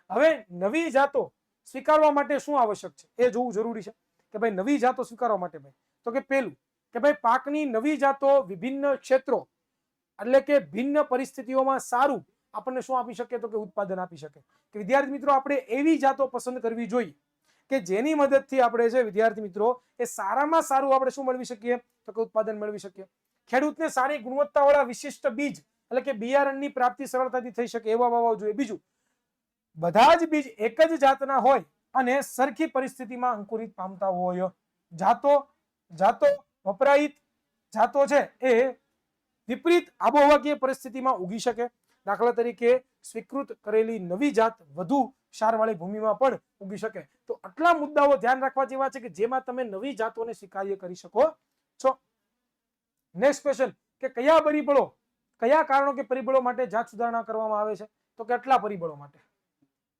હવે નવી જાતો સ્વીકારવા માટે શું આવશ્યક છે એ જોવું જરૂરી છે કે ભાઈ નવી જાતો સ્વીકારવા માટે ભાઈ તો કે પહેલું કે ભાઈ પાકની નવી જાતો વિભિન્ન ક્ષેત્રો એટલે કે ભિન્ન પરિસ્થિતિઓમાં સારું આપણને શું આપી શકે? તો કે ઉત્પાદન આપી શકે. કે વિદ્યાર્થી મિત્રો આપણે એવી જાતો પસંદ કરવી જોઈએ કે જેની મદદથી આપણે છે વિદ્યાર્થી મિત્રો એ સારામાં સારું આપણે શું મેળવી શકીએ? તો કે ઉત્પાદન મેળવી શકીએ. ખેડૂતને સારી ગુણવત્તાવાળા વિશિષ્ટ બીજ એટલે કે બિયારણની પ્રાપ્તિ સરળતાથી થઈ શકે એવા વાવવા જોઈએ. બીજું, બધા જ બીજ એક જ જાતના હોય અને સરખી પરિસ્થિતિમાં અંકુરિત પામતા હોય. જાતો વપરાયિત જાતો છે એ વિપરીત આબોહવાકીય પરિસ્થિતિમાં ઉગી શકે. દાખલા તરીકે સ્વીકૃત કરેલી નવી જાત વધુ ક્ષારવાળી ભૂમિમાં પણ ઉગી શકે. તો આટલા મુદ્દાઓ ધ્યાન રાખવા જેવા છે કે જેમાં તમે નવી જાતોને સ્વીકાર્ય કરી શકો છો. નેક્સ્ટ ક્વેશ્ચન કે કયા કારણો કે પરિબળો માટે જાત સુધારણા કરવામાં આવે છે? તો કેટલા પરિબળો માટે?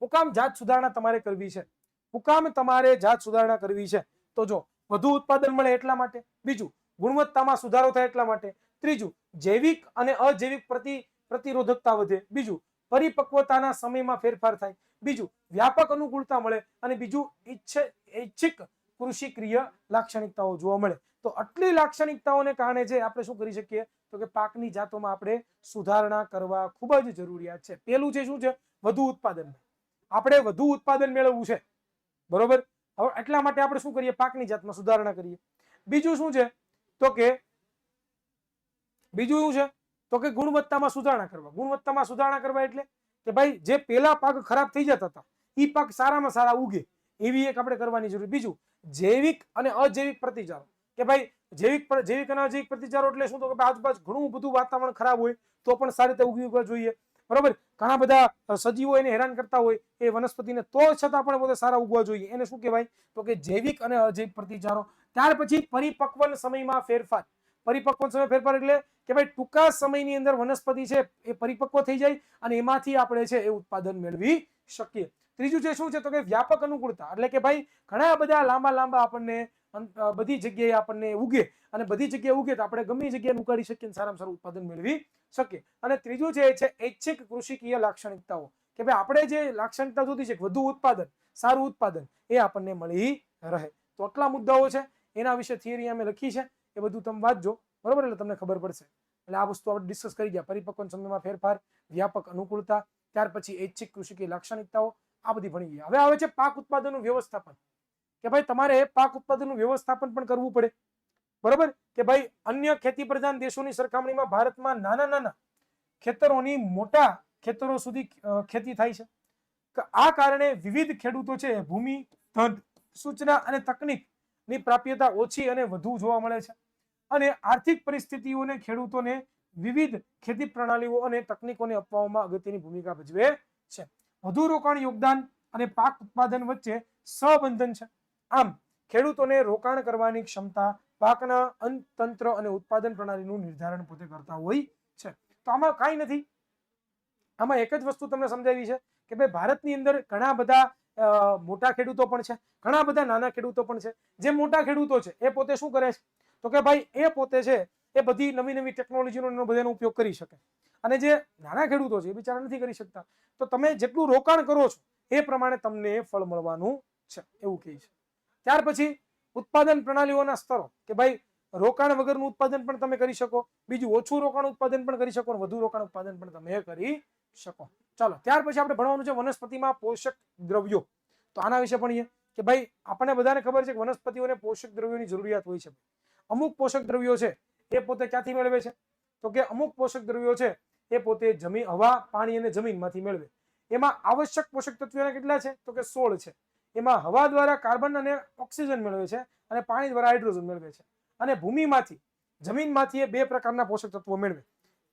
હું કામ જાત સુધારણા તમારે કરવી છે? હું કામ તમારે જાત સુધારણા કરવી છે? તો જો વધુ ઉત્પાદન મળે એટલા માટે. બીજું, ગુણવત્તામાં સુધારો થાય એટલા માટે. ત્રીજું, જૈવિક અને અજૈવિક પ્રતિરોધકતા વધે. બીજું, પરિપક્વતાના સમયમાં ફેરફાર થાય. બીજું, વ્યાપક અનુકૂળતા મળે. અને બીજું, ઐચ્છિક કૃષિકીય લાક્ષણિકતાઓ જોવા મળે. તો આટલી લાક્ષણિકતાઓને કારણે જે આપણે શું કરી શકીએ? તો કે પાકની જાતોમાં આપણે સુધારણા કરવા ખૂબ જ જરૂરિયાત છે. પહેલું છે શું છે? વધુ ઉત્પાદન. આપણે વધુ ઉત્પાદન મેળવવું છે. બરોબર? હવે એટલા માટે આપણે શું કરીએ? પાકની જાતમાં સુધારણા કરીએ. બીજું શું છે? તો કે ગુણવત્તામાં સુધારણા કરવા. ગુણવત્તામાં સુધારણા કરવા એટલે કે ભાઈ જે પેલા પાક ખરાબ થઈ જતા હતા એ પાક સારામાં સારા ઉગે એવી એક આપણે કરવાની જરૂર. બીજું, જૈવિક અને અજૈવિક પ્રતિચારો કે ભાઈ જૈવિક અને અજૈવિક પ્રતિચારો એટલે શું? તો કે આજુબાજુ ઘણું બધું વાતાવરણ ખરાબ હોય તો પણ સારી રીતે ઉગવા જોઈએ. બરોબર? ઘણા બધા સજીવો એને હેરાન કરતા હોય એ વનસ્પતિને, તો છતાં પણ પોતે સારા ઉગવા જોઈએ. એને શું કહેવાય? તો કે જૈવિક અને અજૈવિક પ્રતિચારો. ત્યાર પછી પરિપક્વ સમયમાં ફેરફાર. પરિપક્વ સમય ફેરફાર એટલે કે ભાઈ ટૂંકા સમયની અંદર વનસ્પતિ છે એ પરિપક્વ થઈ જાય અને એમાંથી આપણે છે એ ઉત્પાદન મેળવી શકીએ. ત્રીજું છે શું છે? તો કે વ્યાપક અનુકૂળતા એટલે કે ભાઈ ઘણા બધા લાંબા આપણને બધી જગ્યાએ આપણને ઉગે અને બધી જગ્યાએ ઉગે તો આપણે ગમે જગ્યાએ ઉગાડી શકીએ, સારામાં સારું ઉત્પાદન મેળવી શકીએ. અને ત્રીજું છે ઐચ્છિક કૃષિકીય લાક્ષણિકતાઓ કે ભાઈ આપણે જે લાક્ષણિકતા જોતી છે વધુ ઉત્પાદન, સારું ઉત્પાદન એ આપણને મળી રહે. તો આટલા મુદ્દાઓ છે, એના વિશે થિયરી અમે લખી છે, એ બધું તમે વાંચજો. બરોબર? એટલે તમને ખબર પડશે. એટલે આ વસ્તુ આપણે ડિસ્કસ કરી ગયા. પરિપક્વ સમયમાં ફેરફાર, વ્યાપક અનુકૂળતા, ત્યાર પછી ઐચ્છિક કૃષિ की લાક્ષણિકતાઓ આ બધી ભણી ગયા. હવે આવે છે પાક ઉત્પાદનનું વ્યવસ્થાપન, કે ભાઈ તમારે પાક ઉત્પાદનનું વ્યવસ્થાપન પણ કરવું પડે. બરોબર, કે ભાઈ અન્ય ખેતી પ્રધાન દેશોની સરખામણીમાં ભારતમાં નાના નાના ખેતરોની મોટા ખેતરો સુધી ખેતી થાય છે. આ કારણે વિવિધ ખેડૂતો છે ભૂમિ, ધન, સૂચના અને તકનીકની પ્રાપ્યતા ઓછી અને વધુ જોવા મળે છે. અને આર્થિક પરિસ્થિતિઓને ખેડૂતોને વિવિધ ખેતી પ્રણાલીઓ અને તકનીકોને અપનાવવામાં અગત્યની ભૂમિકા ભજવે છે. વધુ રોકાણ, યોગદાન અને પાક ઉત્પાદન વચ્ચે સહબંધન છે. આમ ખેડૂતોને રોકાણ કરવાની ક્ષમતા પાકના તંત્ર અને ઉત્પાદન પ્રણાલીનું નિર્ધારણ પોતે કરતા હોય છે. તો આમાં કાંઈ નથી, આમાં એક જ વસ્તુ તમને સમજાવી છે કે ભાઈ ભારતની અંદર ઘણા બધા મોટા ખેડૂતો પણ છે, ઘણા બધા નાના ખેડૂતો પણ છે. જે મોટા ખેડૂતો છે એ પોતે શું કરે છે તો કે ભાઈ એ પોતે છે એ બધી નવી નવી ટેકનોલોજીનો બધાનો ઉપયોગ કરી શકે, અને જે નાના ખેડૂતો છે એ બિચારા નથી કરી શકતા. તો તમે જેટલું રોકાણ કરો છો એ પ્રમાણે તમને ફળ મળવાનું છે, એવું કહે છે. ત્યાર પછી ઉત્પાદન પ્રણાલીઓના સ્તરો, કે ભાઈ રોકાણ વગરનું ઉત્પાદન પણ તમે કરી શકો, બીજું ઓછું રોકાણ ઉત્પાદન પણ કરી શકો, અને વધુ રોકાણ ઉત્પાદન પણ તમે કરી શકો. ચાલો, ત્યાર પછી આપણે ભણવાનું છે વનસ્પતિમાં પોષક દ્રવ્યો. તો આના વિશે ભણીએ કે ભાઈ આપણને બધાને ખબર છે કે વનસ્પતિઓને પોષક દ્રવ્યોની જરૂરિયાત હોય છે. અમુક પોષક દ્રવ્યો છે એ પોતે ક્યાંથી મેળવે છે તો કે અમુક પોષક દ્રવ્યો છે એ પોતે જમીન, હવા, પાણી અને જમીનમાંથી મેળવે. એમાં આવશ્યક પોષક તત્વોના કેટલા છે તો કે 16 છે. એમાં હવા દ્વારા કાર્બન અને ઓક્સિજન મેળવે છે, અને પાણી દ્વારા હાઇડ્રોજન મેળવે છે. અને ભૂમિમાંથી, જમીનમાંથી એ બે પ્રકારના પોષક તત્વો મેળવે.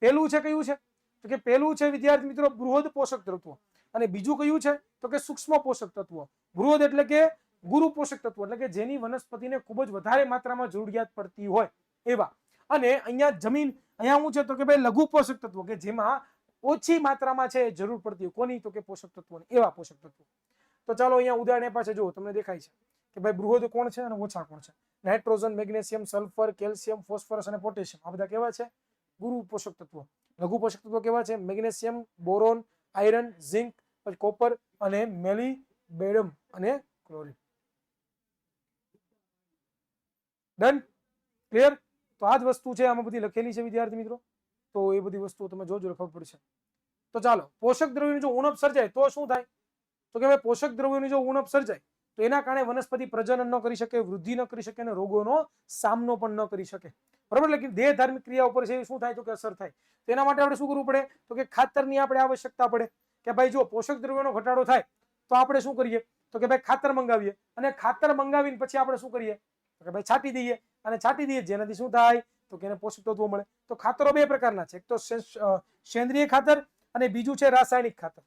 પહેલું છે કયું છે તો કે પહેલું છે વિદ્યાર્થી મિત્રો બૃહદ પોષક તત્વો, અને બીજું કયું છે તો કે સૂક્ષ્મ પોષક તત્વો. બૃહદ એટલે કે ગુરુ પોષક તત્વો, એટલે કે જેની વનસ્પતિને ખૂબ જ વધારે માત્રામાં જરૂરિયાત પડતી હોય એવા. અને અહીંયા શું છે તો કે ભાઈ લઘુ પોષક તત્વો, કે જેમાં ઓછી માત્રામાં છે જરૂર પડતી હોય. કોની તો કે પોષક તત્વોની, એવા પોષક તત્વો. તો ચાલો અહીંયા ઉદાહરણ પાસે જુઓ, તમને દેખાય છે કે ભાઈ બૃહદ કોણ છે અને ઓછા કોણ છે. Nitrogen, magnesium, sulphur, calcium, phosphorus અને પોટેશિયમ, આ બધા કેવા છે ગુરુ પોષક તત્વો. લઘુ પોષક તત્વો કેવા છે magnesium, boron, iron, zinc, copper અને મેલિબેડમ અને ક્લોરીન. Done, clear? તો આ જ વસ્તુ છે, આમાં બધી લખેલી છે વિદ્યાર્થી મિત્રો. તો એ બધી વસ્તુઓ તમે જોજો, ખબર પડશે. તો ચાલો, પોષક દ્રવ્યોની જો ઉણપ સર્જાય તો શું થાય તો કે ભાઈ પોષક દ્રવ્યોની જો ઉણપ સર્જાય તો એના કારણે વનસ્પતિ પ્રજનન ન કરી શકે, વૃદ્ધિ ન કરી શકે, અને રોગોનો સામનો પણ ન કરી શકે. બરાબર, એટલે કે દેહ ધાર્મિક ક્રિયા ઉપર છે શું થાય તો કે અસર થાય. તો એના માટે આપણે શું કરવું પડે તો કે ખાતરની આપણે આવશ્યકતા પડે. કે ભાઈ જો પોષક દ્રવ્યોનો ઘટાડો થાય તો આપણે શું કરીએ તો કે ભાઈ ખાતર મંગાવીએ, અને ખાતર મંગાવીને પછી આપણે શું કરીએ તો કે ભાઈ છાંટી દઈએ, અને છાંટી દઈએ જેનાથી શું થાય તો કે એને પોષક તત્વો મળે. તો ખાતરો બે પ્રકારના છે, એક તો સેન્દ્રિય ખાતર અને બીજું છે રાસાયણિક ખાતર.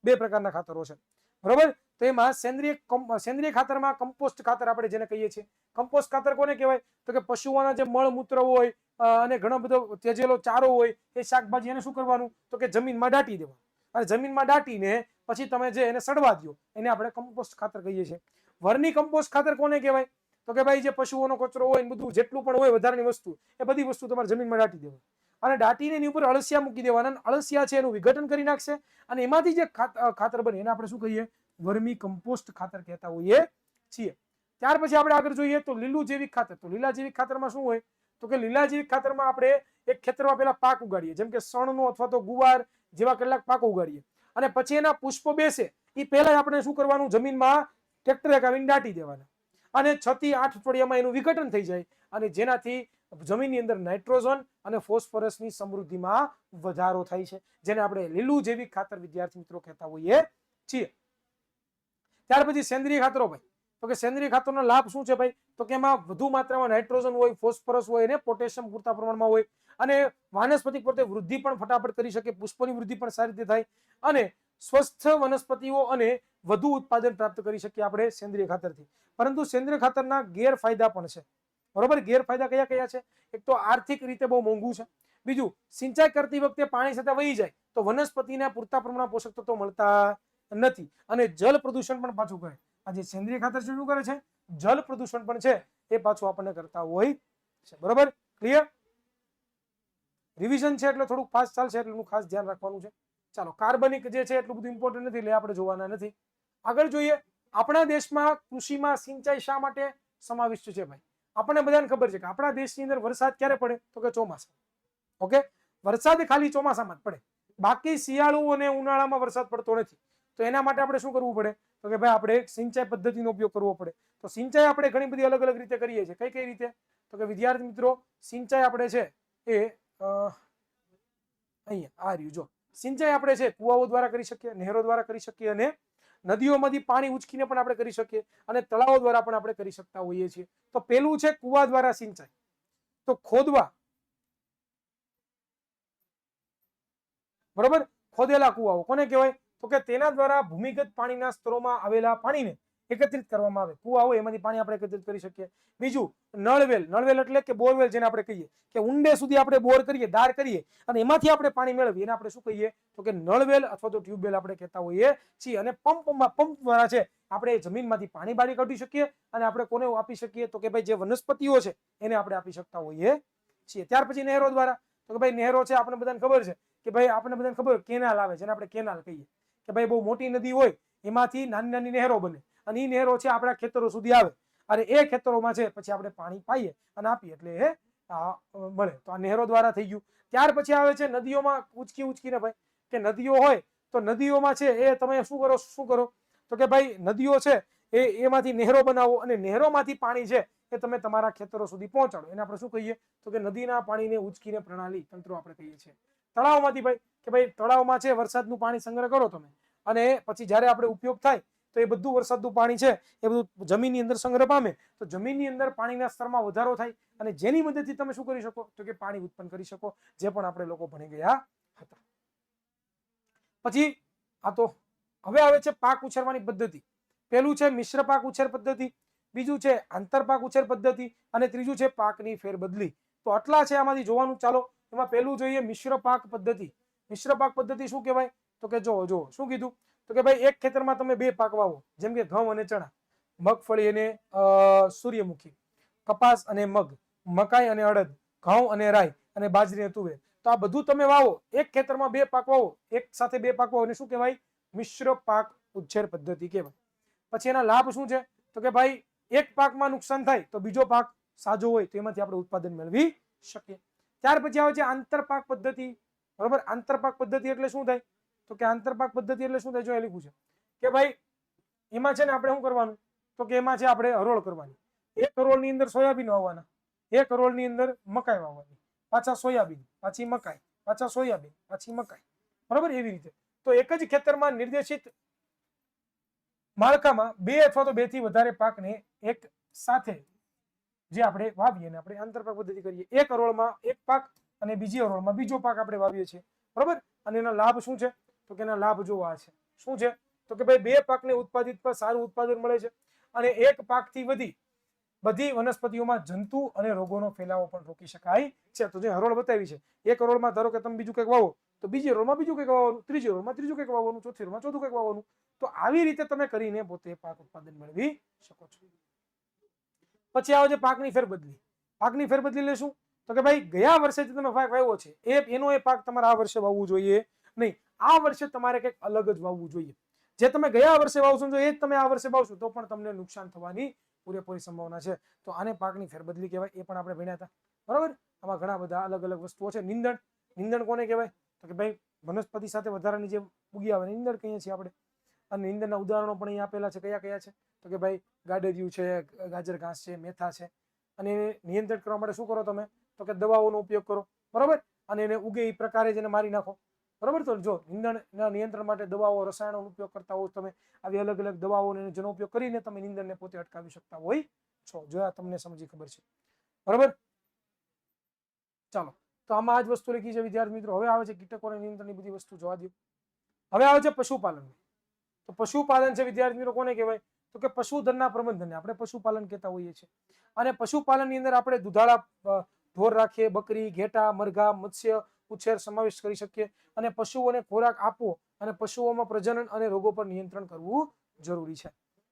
બે પ્રકારના ખાતરો છે, બરોબર. તો એમાં સેન્દ્રિય ખાતરમાં કમ્પોસ્ટ ખાતર આપણે જેને કહીએ છીએ. કમ્પોસ્ટ ખાતર કોને કહેવાય તો કે પશુઓના જે મળમૂત્ર હોય અને ઘણો બધો ત્યજેલો ચારો હોય એ શાકભાજી એને શું કરવાનું તો કે જમીનમાં દાટી દેવાનું, અને જમીનમાં દાટીને પછી તમે જે એને સડવા દો એને આપણે કમ્પોસ્ટ ખાતર કહીએ છીએ. વર્મી કમ્પોસ્ટ ખાતર કોને કહેવાય તો કે ભાઈ જે પશુઓનો કચરો હોય ને બધું જેટલું પણ હોય વધારાની વસ્તુ, એ બધી વસ્તુ તમારે જમીનમાં દાટી દેવાની, અને દાટીને એની ઉપર અળસિયા મૂકી દેવાના. અળસિયા છે એનું વિઘટન કરી નાખશે, અને એમાંથી જે ખાતર બને એને આપણે શું કહીએ વર્મી કમ્પોસ્ટ ખાતર કહેતા હોઈએ છીએ. ત્યાર પછી આપણે આગળ જોઈએ તો લીલું જૈવિક ખાતર. તો લીલા જૈવિક ખાતરમાં શું હોય તો કે લીલા જૈવિક ખાતરમાં આપણે એક ખેતરમાં પેલા પાક ઉગાડીએ, જેમ કે સણનો અથવા તો ગુવાર જેવા કેટલાક પાકો ઉગાડીએ, અને પછી એના પુષ્પો બેસે એ પહેલા આપણે શું કરવાનું જમીનમાં ટ્રેક્ટરે કાઢીને દાટી દેવાના, અને 6 થી 8 અઠવાડિયામાં એનું વિઘટન થઈ જાય, અને જેનાથી જમીનની અંદર નાઇટ્રોજન અને ફોસ્ફરસની સમૃદ્ધિમાં વધારો થાય છે, જેને આપણે લીલું જૈવિક ખાતર વિદ્યાર્થી મિત્રો કહેતા હોઈએ છીએ. ત્યાર પછી સેન્દ્રિય ખાતરો ભાઈ, તો કે સેન્દ્રિય ખાતરનો લાભ શું છે ભાઈ તો કે એમાં વધુ માત્રામાં નાઇટ્રોજન હોય, ફોસ્ફરસ હોય અને પોટેશિયમ પૂરતા પ્રમાણમાં હોય, અને વાનસ્પતિક પોતે વૃદ્ધિ પણ ફટાફટ કરી શકે, પુષ્પની વૃદ્ધિ પણ સારી રીતે થાય, અને સ્વસ્થ વનસ્પતિઓ અને વધુ ઉત્પાદન પ્રાપ્ત કરી શકીએ આપણે સેન્દ્રિય ખાતરથી. પરંતુ સેન્દ્રિય ખાતરના ગેરફાયદા પણ છે, બરોબર. ગેરફાયદા કયા કયા છે? એક તો આર્થિક રીતે બહુ મોંઘું છે, બીજું સિંચાઈ કરતી વખતે પાણી સાથે વહી જાય તો વનસ્પતિને પૂરતા પ્રમાણમાં પોષક તત્વો મળતા નથી, અને જલ પ્રદૂષણ પણ પાછું કરે. આ જે સેન્દ્રિય ખાતર શું કરે છે જલ પ્રદૂષણ પણ છે એ પાછું આપણને કરતા હોય છે, બરોબર. ક્લિયર? રિવિઝન છે એટલે થોડુંક ફાસ્ટ ચાલશે, એટલે ખાસ ધ્યાન રાખવાનું છે. ચાલો, કાર્બનિક જે છે એટલું બધું ઇમ્પોર્ટન્ટ નથી એટલે આપણે જોવાના નથી. આગળ જોઈએ, આપણા દેશમાં કૃષિમાં સિંચાઈ શા માટે સમાવિષ્ટ છે ભાઈ? આપણને બધાને ખબર છે કે આપણા દેશની અંદર વરસાદ ક્યારે પડે તો કે ચોમાસા. ઓકે, વરસાદ ખાલી ચોમાસામાં જ પડે. બાકી શિયાળુ અને ઉનાળામાં વરસાદ પડતો નથી. તો એના માટે આપણે શું કરવું પડે? તો કે ભાઈ આપણે સિંચાઈ પદ્ધતિનો ઉપયોગ કરવો પડે. તો સિંચાઈ આપણે ઘણી બધી અલગ અલગ રીતે કરીએ છીએ. કઈ કઈ રીતે? તો કે વિદ્યાર્થી મિત્રો, સિંચાઈ આપણે છે એ અહીંયા આ રહ્યું જો, સિંચાઈ આપણે છે કુવાઓ દ્વારા કરી શકીએ, નહેરો દ્વારા કરી શકીએ, અને નદીઓમાંથી પાણી ઉચકીને પણ આપણે કરી શકીએ, અને તળાવો દ્વારા પણ આપણે કરી શકતા હોઈએ છીએ. તો પેલું છે કુવા દ્વારા સિંચાઈ. તો ખોદવા, બરોબર, ખોદેલા કુવાઓ કોને કહેવાય? તો કે તેના દ્વારા ભૂમિગત પાણીના સ્તરોમાં આવેલા પાણીને એકત્રિત કરવામાં આવે. કુવા હોય એમાંથી પાણી આપણે એકત્રિત કરી શકીએ. બીજું નળવેલ. નળવેલ એટલે કે બોરવેલ, જેને આપણે કહીએ કે ઊંડે સુધી આપણે બોર કરીએ, દાર કરીએ અને એમાંથી આપણે પાણી મેળવીએ, એને આપણે શું કહીએ? તો કે નળવેલ અથવા તો ટ્યુબવેલ આપણે કહેતા હોઈએ છીએ. અને પંપ દ્વારા છે આપણે જમીનમાંથી પાણી બહાર કાઢી શકીએ, અને આપણે કોને આપી શકીએ? તો કે ભાઈ જે વનસ્પતિઓ છે એને આપણે આપી શકતા હોઈએ છીએ. ત્યાર પછી નહેરો દ્વારા. તો કે ભાઈ નહેરો છે, આપણે બધાને ખબર છે કે ભાઈ આપણને બધાને ખબર કેનાલ આવે, જેને આપણે કેનાલ કહીએ કે ભાઈ બહુ મોટી નદી હોય એમાંથી નાની નાની નહેરો બને, અને એ નહેરો છે આપણા ખેતરો સુધી આવે, અને એ ખેતરોમાં છે પછી આપણે પાણી પાઈએ અને આપીએ એટલે એ મળે. તો આ નહેરો દ્વારા થઈ ગયું. ત્યાર પછી આવે છે નદીઓમાં ઉચકીને ભાઈ, કે નદીઓ હોય તો નદીઓમાં છે એ તમે શું કરો? તો કે ભાઈ નદીઓ છે એમાંથી નહેરો બનાવો, અને નહેરોમાંથી પાણી છે એ તમે તમારા ખેતરો સુધી પહોંચાડો. એને આપણે શું કહીએ? તો કે નદીના પાણીને ઉચકીને પ્રણાલી, તંત્રો આપણે કહીએ છીએ. તળાવમાંથી ભાઈ, કે ભાઈ તળાવમાં છે વરસાદનું પાણી સંગ્રહ કરો તમે, અને પછી જ્યારે આપણે ઉપયોગ થાય તો એ બધું વરસાદનું પાણી છે એ બધું જમીનની અંદર સંગ્રહ પામે, તો જમીનની અંદર પાણીના સ્તરમાં વધારો થાય, અને જેની મદદથી તમે શું કરી શકો? તો કે પાણી ઉત્પન્ન કરી શકો, જે પણ આપણે લોકો ભણી ગયા હતા. પછી આ તો હવે આવે છે પાક ઉછેરવાની પદ્ધતિ. પેલું છે મિશ્ર પાક ઉછેર પદ્ધતિ, બીજું છે આંતર પાક ઉછેર પદ્ધતિ, અને ત્રીજું છે પાકની ફેરબદલી. તો આટલા છે આમાંથી જોવાનું. ચાલો, એમાં પેલું જોઈએ મિશ્ર પાક પદ્ધતિ. મિશ્ર પાક પદ્ધતિ શું કહેવાય? તો કે જો શું કીધું? તો કે ભાઈ એક ખેતરમાં તમે બે પાક વાવો, જેમ કે ઘઉં અને ચણા, મગફળી અને સૂર્યમુખી, કપાસ અને મગ, મકાઈ અને અડદ, ઘઉં અને રાઈ, અને બાજરી અને તુવેર. તો આ બધું તમે વાવો, એક ખેતરમાં બે પાક વાવો, એક સાથે બે પાક વાવો, એને શું કહેવાય? મિશ્ર પાક ઉછેર પદ્ધતિ કહેવાય. પછી એના લાભ શું છે? તો કે ભાઈ એક પાકમાં નુકસાન થાય તો બીજો પાક સાજો હોય તો એમાંથી આપણે ઉત્પાદન મેળવી શકીએ. ત્યાર પછી આવે છે આંતરપાક પદ્ધતિ. બરોબર, આંતરપાક પદ્ધતિ એટલે શું થાય? તો કે આંતરપાક પદ્ધતિ એટલે શું થાય? જો એ લખ્યું છે કે ભાઈ એમાં છે ને આપણે શું કરવાનું? તો કે એમાં છે આપણે હરોળ કરવાની. એક હરોળની અંદર સોયાબીન વાવવાના, એક હરોળની અંદર મકાઈ વાવવાની, પાછા સોયાબીન, પાછી મકાઈ, પાછા સોયાબીન, પાછી મકાઈ. બરોબર, એવી રીતે. તો એક જ ખેતરમાં નિર્દેશિત માળખામાં બે અથવા તો બે થી વધારે પાકને એક સાથે જે આપણે વાવીએ, આપણે આંતરપાક પદ્ધતિ કરીએ. એક હરોળમાં એક પાક અને બીજી હરોળમાં બીજો પાક આપણે વાવીએ છીએ. બરોબર, અને એના લાભ શું છે? તો કે એના લાભ જોવા છે. શું છે? તો કે ભાઈ બે પાકને ઉત્પાદિત પર સારું ઉત્પાદન મળે છે, અને એક પાકથી બધી વનસ્પતિઓમાં જંતુ અને રોગોનો ફેલાવો પણ રોકી શકાય છે. તો જે હરોળ બતાવી છે, એક હરોળમાં ધારો કે તમે બીજું કંઈક વાવો, તો બીજી હરોળમાં બીજું કંઈક વાવવાનું, ત્રીજી હરોળમાં ત્રીજું કંઈક વાવવાનું, ચોથી હરોળમાં ચોથું કંઈક વાવવાનું. તો આવી રીતે તમે કરીને પોતે પાક ઉત્પાદન મેળવી શકો છો. પછી આવે છે પાકની ફેરબદલી. પાકની ફેરબદલી એટલે શું? તો કે ભાઈ ગયા વર્ષે જે તમે પાક વાવ્યો છે એનો એ પાક તમારે આ વર્ષે વાવવું જોઈએ નહીં. આ વર્ષે તમારે કંઈક અલગ જ વાવવું જોઈએ. જે તમે ગયા વર્ષે વાવશો એ જ તમે આ વર્ષે વાવશો તો પણ તમને નુકસાન થવાની પૂરેપૂરી સંભાવના છે. તો આને પાકની ફેરબદલી કહેવાય. એ પણ આપણે ભણ્યા હતા. બરોબર, આમાં ઘણા બધા અલગ અલગ વસ્તુઓ છે. નીંદણ કોને કહેવાય? તો કે ભાઈ વનસ્પતિ સાથે વધારાની જે ઉગી આવે નીંદણ કહીએ છીએ આપણે. અને નીંદણના ઉદાહરણો પણ અહીં આપેલા છે. કયા કયા છે? તો કે ભાઈ ગાડરિયું છે, ગાજર ઘાસ છે, મેથા છે. અને એને નિયંત્રિત કરવા માટે શું કરો તમે? તો કે દવાઓનો ઉપયોગ કરો. બરોબર, અને એને ઉગે એ પ્રકારે જ એને મારી નાખો. બરોબર, તો જો નીંદણના નિયંત્રણ માટે દવાઓ, રસાયણોનો ઉપયોગ કરતા હો તમે, આવી અલગ અલગ દવાઓ જેનો ઉપયોગ કરીને તમે નીંદણને પોતે અટકાવી શકતા હોય છો. જો આ તમને સમજી ખબર છે. બરોબર, ચાલો, તો આમાં આ જ વસ્તુ લખી છે વિદ્યાર્થી મિત્રો. હવે આવે છે કીટકોના નિયંત્રણની બધી વસ્તુ જોવા દો. હવે આવે છે પશુપાલન. તો પશુપાલન છે વિદ્યાર્થી મિત્રો કોને કહેવાય? તો કે પશુધનના પ્રબંધનને આપણે પશુપાલન કહેતા હોઈએ છીએ. અને પશુપાલનની અંદર આપણે દુધાળા ઢોર રાખીએ, બકરી, ઘેટા, મરઘા, મત્સ્ય ઉછેર સમાવેશ કરી શકીએ. અને પશુઓને ખોરાક આપવો અને પશુઓમાં પ્રજનન અને રોગો પર નિયંત્રણ કરવું જરૂરી છે.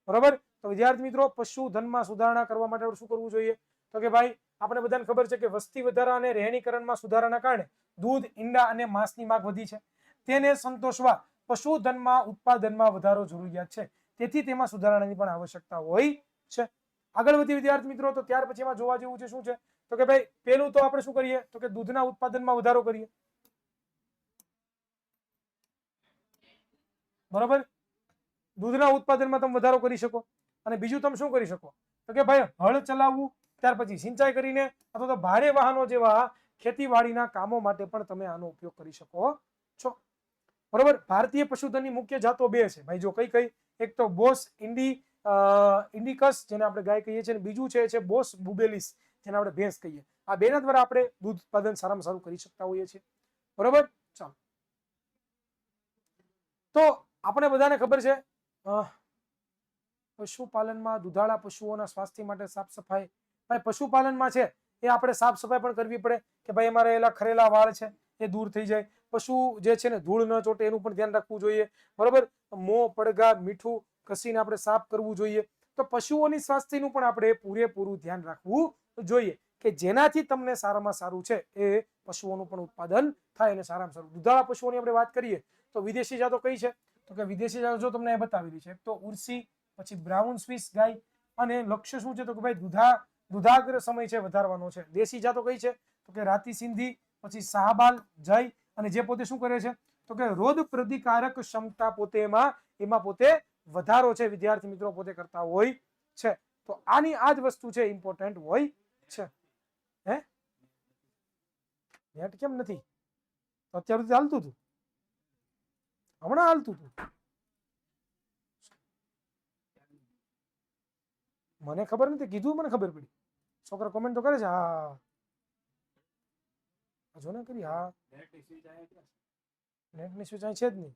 બરોબર, તો વિદ્યાર્થી મિત્રો પશુધનમાં સુધારણા કરવા માટે શું કરવું જોઈએ? તો કે ભાઈ આપણે બધાને ખબર છે કે વસ્તી વધારા અને રહેણીકરણમાં સુધારાના કારણે દૂધ, ઈંડા અને માંસની માંગ વધી છે. તેને સંતોષવા પશુધનમાં ઉત્પાદનમાં વધારો જરૂરિયાત છે. તેથી તેમાં સુધારણાની પણ આવશ્યકતા હોય છે. આગળ વધી વિદ્યાર્થી મિત્રો, તો ત્યાર પછી એમાં જોવા જેવું છે શું છે? તો કે ભાઈ પેલું તો આપણે શું કરીએ? તો કે દૂધના ઉત્પાદનમાં વધારો કરીએ. બરોબર. દૂધના ઉત્પાદનમાં તમે વધારો કરી શકો. અને બીજું તમે શું કરી શકો તો કે ભાઈ હળ ચલાવવું, ત્યાર પછી સિંચાઈ કરીને અથવા તો ભારે વાહનો જેવા ખેતીવાડીના કામો માટે પણ તમે આનો ઉપયોગ કરી શકો છો. બરોબર. ભારતીય પશુધનની મુખ્ય જાતો બે છે ભાઈ, જો કઈ કઈ, એક તો બોસ ઇન્ડિકસ જેને આપણે ગાય કહીએ છીએ, બીજું છે બોસ બુબેલિસ જેને આપણે ભેંસ કહીએ. આ બેના દ્વારા આપણે દૂધ ઉત્પાદન સારામાં સારું કરી શકતા હોઈએ છીએ. બરોબર. ચાલો, તો આપણે બધાને ખબર છે પશુપાલનમાં દુધાળા પશુઓના સ્વાસ્થ્ય માટે સાફ સફાઈ, ભાઈ પશુપાલનમાં છે એ આપણે સાફ સફાઈ પણ કરવી પડે કે ભાઈ એમાં રહેલા ખરેલા વાળ છે એ દૂર થઈ જાય. પશુ જે છે ને ધૂળ ન ચોટે એનું પણ ધ્યાન રાખવું જોઈએ. બરોબર. મોં, પડઘા, મીઠું ઘસીને આપણે સાફ કરવું જોઈએ. તો પશુઓની સ્વાસ્થ્યનું પણ આપણે પૂરેપૂરું ધ્યાન રાખવું જોઈએ કે જેનાથી તમને સારામાં સારું છે એ પશુઓનું પણ ઉત્પાદન થાય અને સારામાં સારું. દુધાળા પશુઓની આપણે વાત કરીએ તો વિદેશી જાતો કઈ છે તો કે વિદેશી જાતો જો તમને બતાવેલી છે, તો ઉર્સી, પછી બ્રાઉન સ્વિસ ગાય, અને લક્ષ્ય શું છે તો કે ભાઈ દુધાગ્ર સમય છે વધારવાનો છે. દેશી જાતો કઈ છે તો કે રાતી સિંધી, પછી શાહબાલ, જય, અને જે પોતે શું કરે છે તો કે રોગ પ્રતિકારક ક્ષમતા પોતે એમાં પોતે વધારો છે વિદ્યાર્થી મિત્રો પોતે કરતા હોય છે. તો આની આ જ વસ્તુ છે ઇમ્પોર્ટન્ટ હોય છે. હે નેટ કેમ નથી? અત્યાર સુધી હાલતું હતું, હમણાં હાલતું હતું. મને ખબર નથી, કીધું મને ખબર પડી. છોકરા કોમેન્ટ તો કરે છે હા જો ને કરી હા. નેટની સ્વિચ અહીં છે જ નહીં.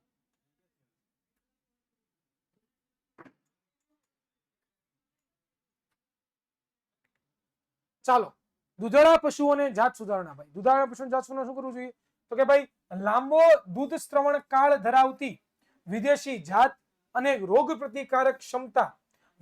ચાલો, દુધાળા પશુઓને જાત સુધારણા. ભાઈ દુધાળા પશુઓની જાત સુધારણા શું કરવું જોઈએ તો કે ભાઈ લાંબો દૂધ શ્રવણ કાળ ધરાવતી વિદેશી જાત અને રોગ પ્રતિકારક ક્ષમતા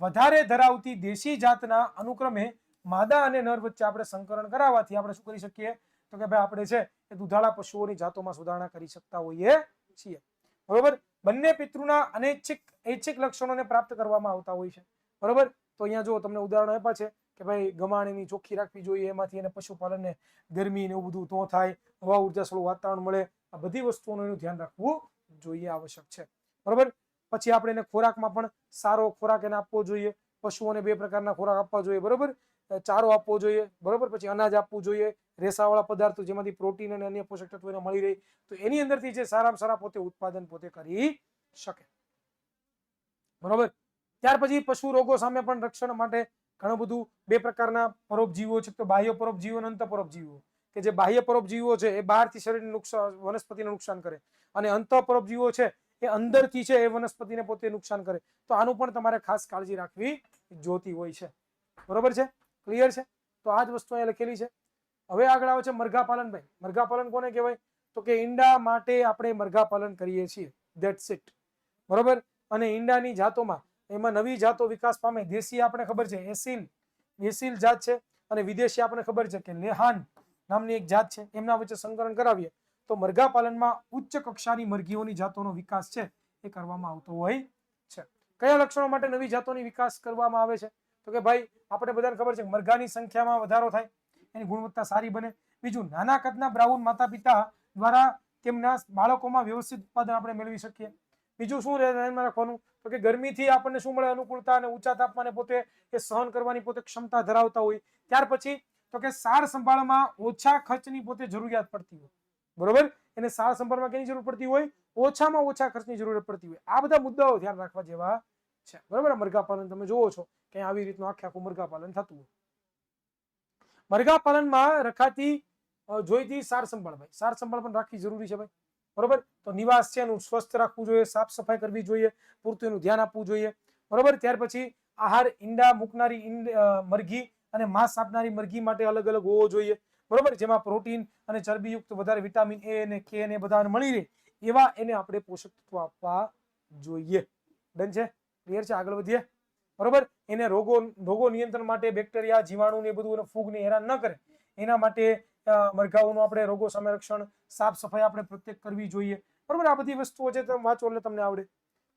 વધારે ધરાવતી દેશી જાતના અનુક્રમે માદા અને નર વચ્ચે આપણે સંકરણ કરાવવાથી આપણે શું કરી શકીએ તો કે ભાઈ આપણે છે એ દુધાળા પશુઓની જાતોમાં સુધારણા કરી શકતા હોઈએ છીએ. બરોબર. બંને પિતૃના ઐચ્છિક લક્ષણોને પ્રાપ્ત કરવામાં આવતા હોય છે. બરોબર. તો અહીંયા જો તમને ઉદાહરણ આપ્યા છે કે ભાઈ ગમાણીની ચોખ્ખી રાખવી જોઈએ, એમાંથી એને પશુપાલનને ગરમી ને એવું બધું તો થાય, હવા ઉર્જાવાળું વાતાવરણ મળે, આ બધી વસ્તુઓનું એનું ધ્યાન રાખવું જોઈએ, આવશ્યક છે. બરોબર. પછી આપણે એને ખોરાકમાં પણ સારો ખોરાક એને આપવો જોઈએ. પશુઓને બે પ્રકારના ખોરાક આપવા જોઈએ. બરોબર. ચારો આપવો જોઈએ. બરોબર. પછી અનાજ આપવું જોઈએ, રેસાવાળા પદાર્થો જેમાંથી પ્રોટીન અને અન્ય પોષક તત્વો એને મળી રહે, તો એની અંદરથી જે સારામાં સારા પોતે ઉત્પાદન પોતે કરી શકે. બરોબર. ત્યાર પછી પશુ રોગો સામે પણ રક્ષણ માટે ઘણું બધું બે પ્રકારના પરોપજીવો છે, તો બાહ્ય પરોપજીવો અને અંત પરોપજીવો. કે જે બાહ્ય પરોપજીવો છે એ બહારથી શરીરને નુકસાન, વનસ્પતિને નુકસાન કરે, અને અંત પરોપજીવો છે એ અંદરથી છે એ વનસ્પતિને પોતે નુકસાન કરે. તો આનું પણ તમારે ખાસ કાળજી રાખવી જોતી હોય છે. બરોબર છે? ક્લિયર છે? તો આ જ વસ્તુ અહીંયા લખેલી છે. હવે આગળ આવે છે મરઘા પાલન. ભાઈ મરઘા પાલન કોને કહેવાય તો કે ઈંડા માટે આપણે મરઘા પાલન કરીએ છીએ. That's it. બરોબર. અને ઈંડાની જાતોમાં એમાં નવી જાતો વિકાસ પામે. દેશી આપણે ખબર છે એસીલ જાત છે, અને વિદેશી આપણે ખબર છે કે લેહાન નામની એક જાત છે. એમના વચ્ચે સંકરણ કરાવીએ તો મરઘા પાલનમાં ઉચ્ચ કક્ષાની મરઘીઓની જાતોનો વિકાસ છે એ કરવામાં આવતો હોય છે. કયા લક્ષણો માટે નવી જાતોની વિકાસ કરવામાં આવે છે તો કે ભાઈ આપણે બધાને ખબર છે મરઘાની સંખ્યામાં વધારો થાય, એની ગુણવત્તા સારી બને. બીજું, નાના કદના બ્રાઉન માતા પિતા દ્વારા તેમના બાળકોમાં વ્યવસ્થિત ઉત્પાદન આપણે મેળવી શકીએ. બીજું શું ધ્યાનમાં રાખવાનું તો કે ગરમીથી આપણને શું મળે અનુકૂળતા, અને ઊંચા તાપમાને પોતે એ સહન કરવાની પોતે ક્ષમતા ધરાવતા હોય. ત્યાર પછી તો કે સાર સંભાળમાં ઓછા ખર્ચની પોતે જરૂરિયાત પડતી હોય. બરોબર. એને સાર સંભાળમાં કેની જરૂર પડતી હોય? ઓછામાં ઓછા ખર્ચની જરૂરત પડતી હોય. આ બધા મુદ્દાઓ ધ્યાન રાખવા જેવા છે. બરોબર. મરઘા પાલન તમે જોવો છો કે આવી રીતનું આખું મરઘા પાલન થતું હોય. મરઘા પાલનમાં રખાતી જોઈતી સાર સંભાળ. ભાઈ સાર સંભાળ પણ રાખવી જરૂરી છે ભાઈ. બરોબર. તો નિવાસ છે એનું સ્વસ્થ રાખવું જોઈએ, સાફ સફાઈ કરવી જોઈએ, પૂરતું એનું ધ્યાન આપવું જોઈએ. બરોબર. ત્યાર પછી આહાર ઈંડા મૂકનારી મરઘી અને માંસ આપનારી મરઘી માટે અલગ અલગ હોવો જોઈએ. બરોબર. જેમાં પ્રોટીન અને ચરબીયુક્ત વધારે વિટામિન એ અને કે ને બધા મળી રહે એવા એને આપણે પોષક તત્વો આપવા જોઈએ. ડન છે? ક્લિયર છે? આગળ વધીએ. બરોબર. એને રોગો નિયંત્રણ માટે બેક્ટેરિયા, જીવાણુ ને બધું ફૂગને હેરાન ન કરે એના માટે મરઘાઓનું આપણે રોગો સામે રક્ષણ, સાફ સફાઈ આપણે પ્રત્યેક કરવી જોઈએ. બરોબર. આ બધી વસ્તુઓ છે તમે વાંચો એટલે તમને આવડે.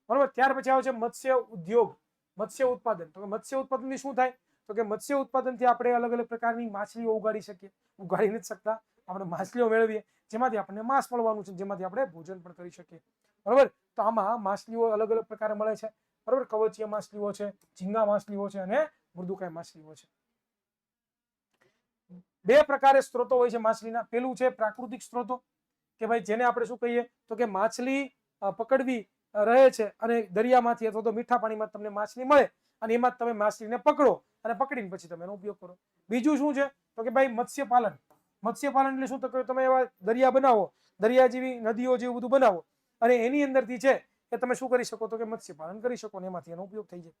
બરોબર. ત્યાર પછી આવે છે મત્સ્ય ઉદ્યોગ, મત્સ્ય ઉત્પાદન. તો મત્સ્ય ઉત્પાદનથી શું થાય તો કે મત્સ્ય ઉત્પાદનથી આપણે અલગ અલગ પ્રકારની માછલીઓ ઉગાડી શકીએ. ઉગાડી નથી શકતા, આપણે માછલીઓ મેળવીએ જેમાંથી આપણને માંસ મળવાનું છે, જેમાંથી આપણે ભોજન પણ કરી શકીએ. બરોબર. તો આમાં માછલીઓ અલગ અલગ પ્રકારે મળે છે, બરોબર. કવચીય માછલીઓ છે, ઝીંગા માછલીઓ છે અને મૃદુકાય માછલીઓ છે. બે પ્રકારે સ્ત્રોતો હોય છે માછલીના. પેલું છે પ્રાકૃતિક સ્ત્રોતો, કે ભાઈ જેને આપણે શું કહીએ તો કે માછલી પકડવી રહે છે અને દરિયામાંથી અથવા તો મીઠા પાણીમાં તમને માછલી મળે અને એમાં તમે માછલીને પકડો અને પકડીને પછી તમે એનો ઉપયોગ કરો. બીજું શું છે તો કે ભાઈ મત્સ્યપાલન. મત્સ્યપાલન એટલે શું તો કે તમે એવા દરિયા બનાવો, દરિયા જેવી નદીઓ જેવું બધું બનાવો અને એની અંદરથી છે એ તમે શું કરી શકો તો કે મત્સ્યપાલન કરી શકો અને એમાંથી એનો ઉપયોગ થઈ જાય.